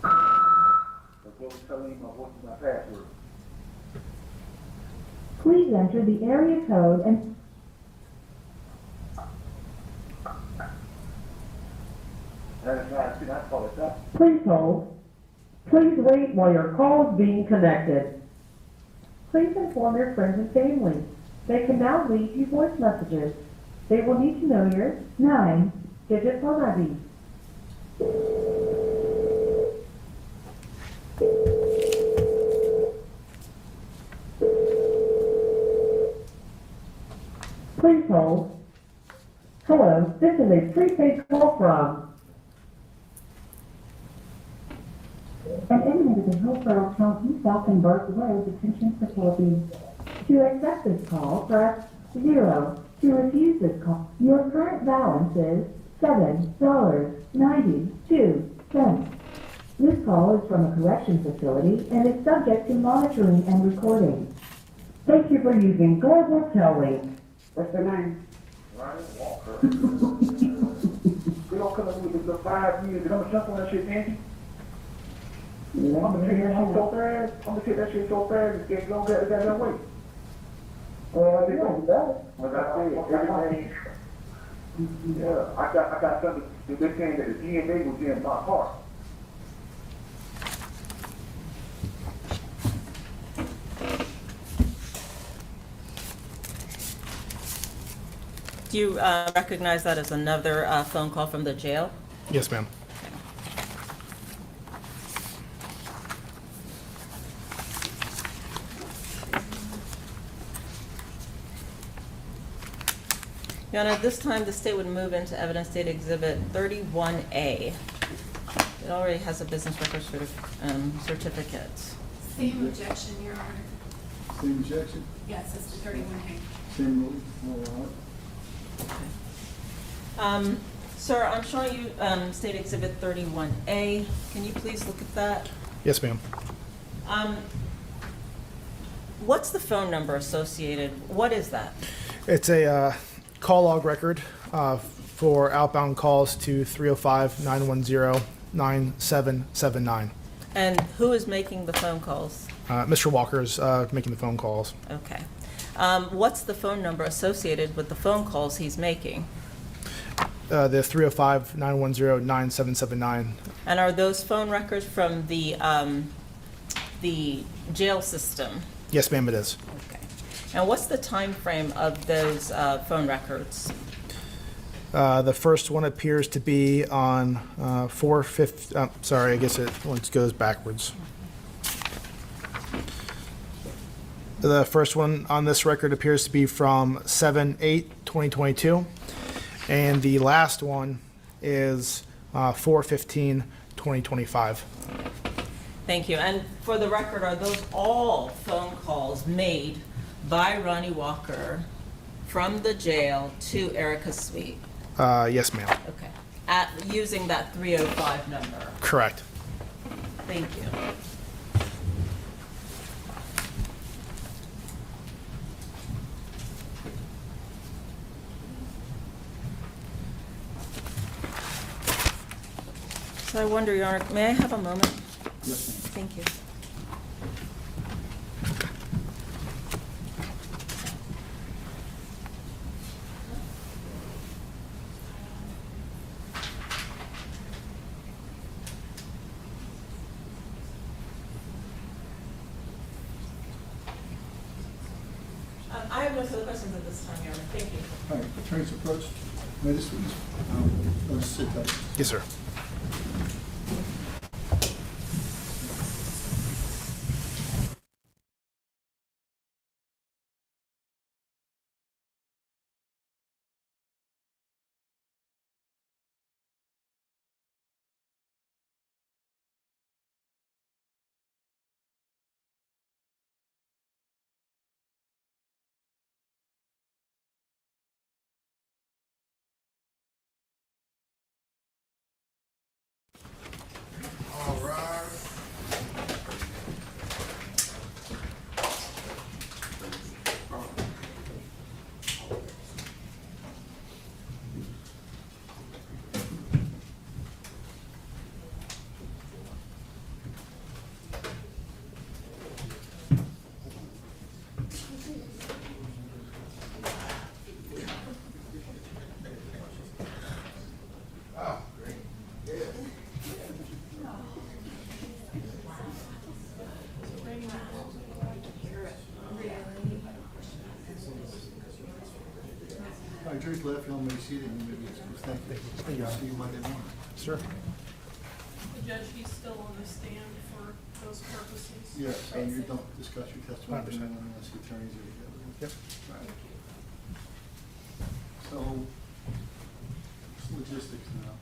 Global Telling, my voice is my password. Please enter the area code and please hold. Please wait while your call is being connected. Please inform your friends and family. They can now leave you voice messages. They will need to know your 9-digit phone ID. Please hold. Hello, this is a prepaid call from an inmate at the Hillsborough County South and Burke Road Detention Facility. To accept this call, press 0. To refuse this call, your current balance is $7.92. This call is from a correction facility and is subject to monitoring and recording. Thank you for using Global Telling. What's their name? Ronny Walker. We don't come in with the 5 years, and I'm gonna jump on that shit, Angie. I'm gonna take that shit so fast. I'm gonna take that shit so fast. It's getting longer. It's got that way. Well, I think I'm better. Like I said, everything. Yeah, I got something. They're saying that the DNA was in my heart. Do you recognize that as another phone call from the jail? Yes, ma'am. Your Honor, at this time, the state would move into evidence state exhibit 31A. It already has a business record certificate. Same objection, Your Honor. Same objection? Yes, it's the 31A. Same rule? All right. Sir, I'm showing you State Exhibit 31A. Can you please look at that? Yes, ma'am. What's the phone number associated? What is that? It's a call log record for outbound calls to 305-910-9779. And who is making the phone calls? Mr. Walker's making the phone calls. Okay. What's the phone number associated with the phone calls he's making? The 305-910-9779. And are those phone records from the jail system? Yes, ma'am, it is. Okay. And what's the time frame of those phone records? The first one appears to be on 4/5. Sorry, I guess it goes backwards. The first one on this record appears to be from 7/8/2022, and the last one is 4/15/2025. Thank you. And for the record, are those all phone calls made by Ronny Walker from the jail to Erica's suite? Yes, ma'am. Okay. Using that 305 number? Correct. Thank you. So I wonder, Your Honor, may I have a moment? Yes, ma'am. Thank you. I have no further questions at this time, Your Honor. Thank you. All right, attorney's approach. May this witness, let's sit tight. Yes, sir. All right. Oh, great. Yeah. All right, jury's left, y'all may be seated, and maybe thank you. See you Monday morning. Sir. The judge, he's still on the stand for those purposes. Yeah, so you don't discuss your testimony 100%. unless the attorneys are together. Yep. Right. So, it's logistics now.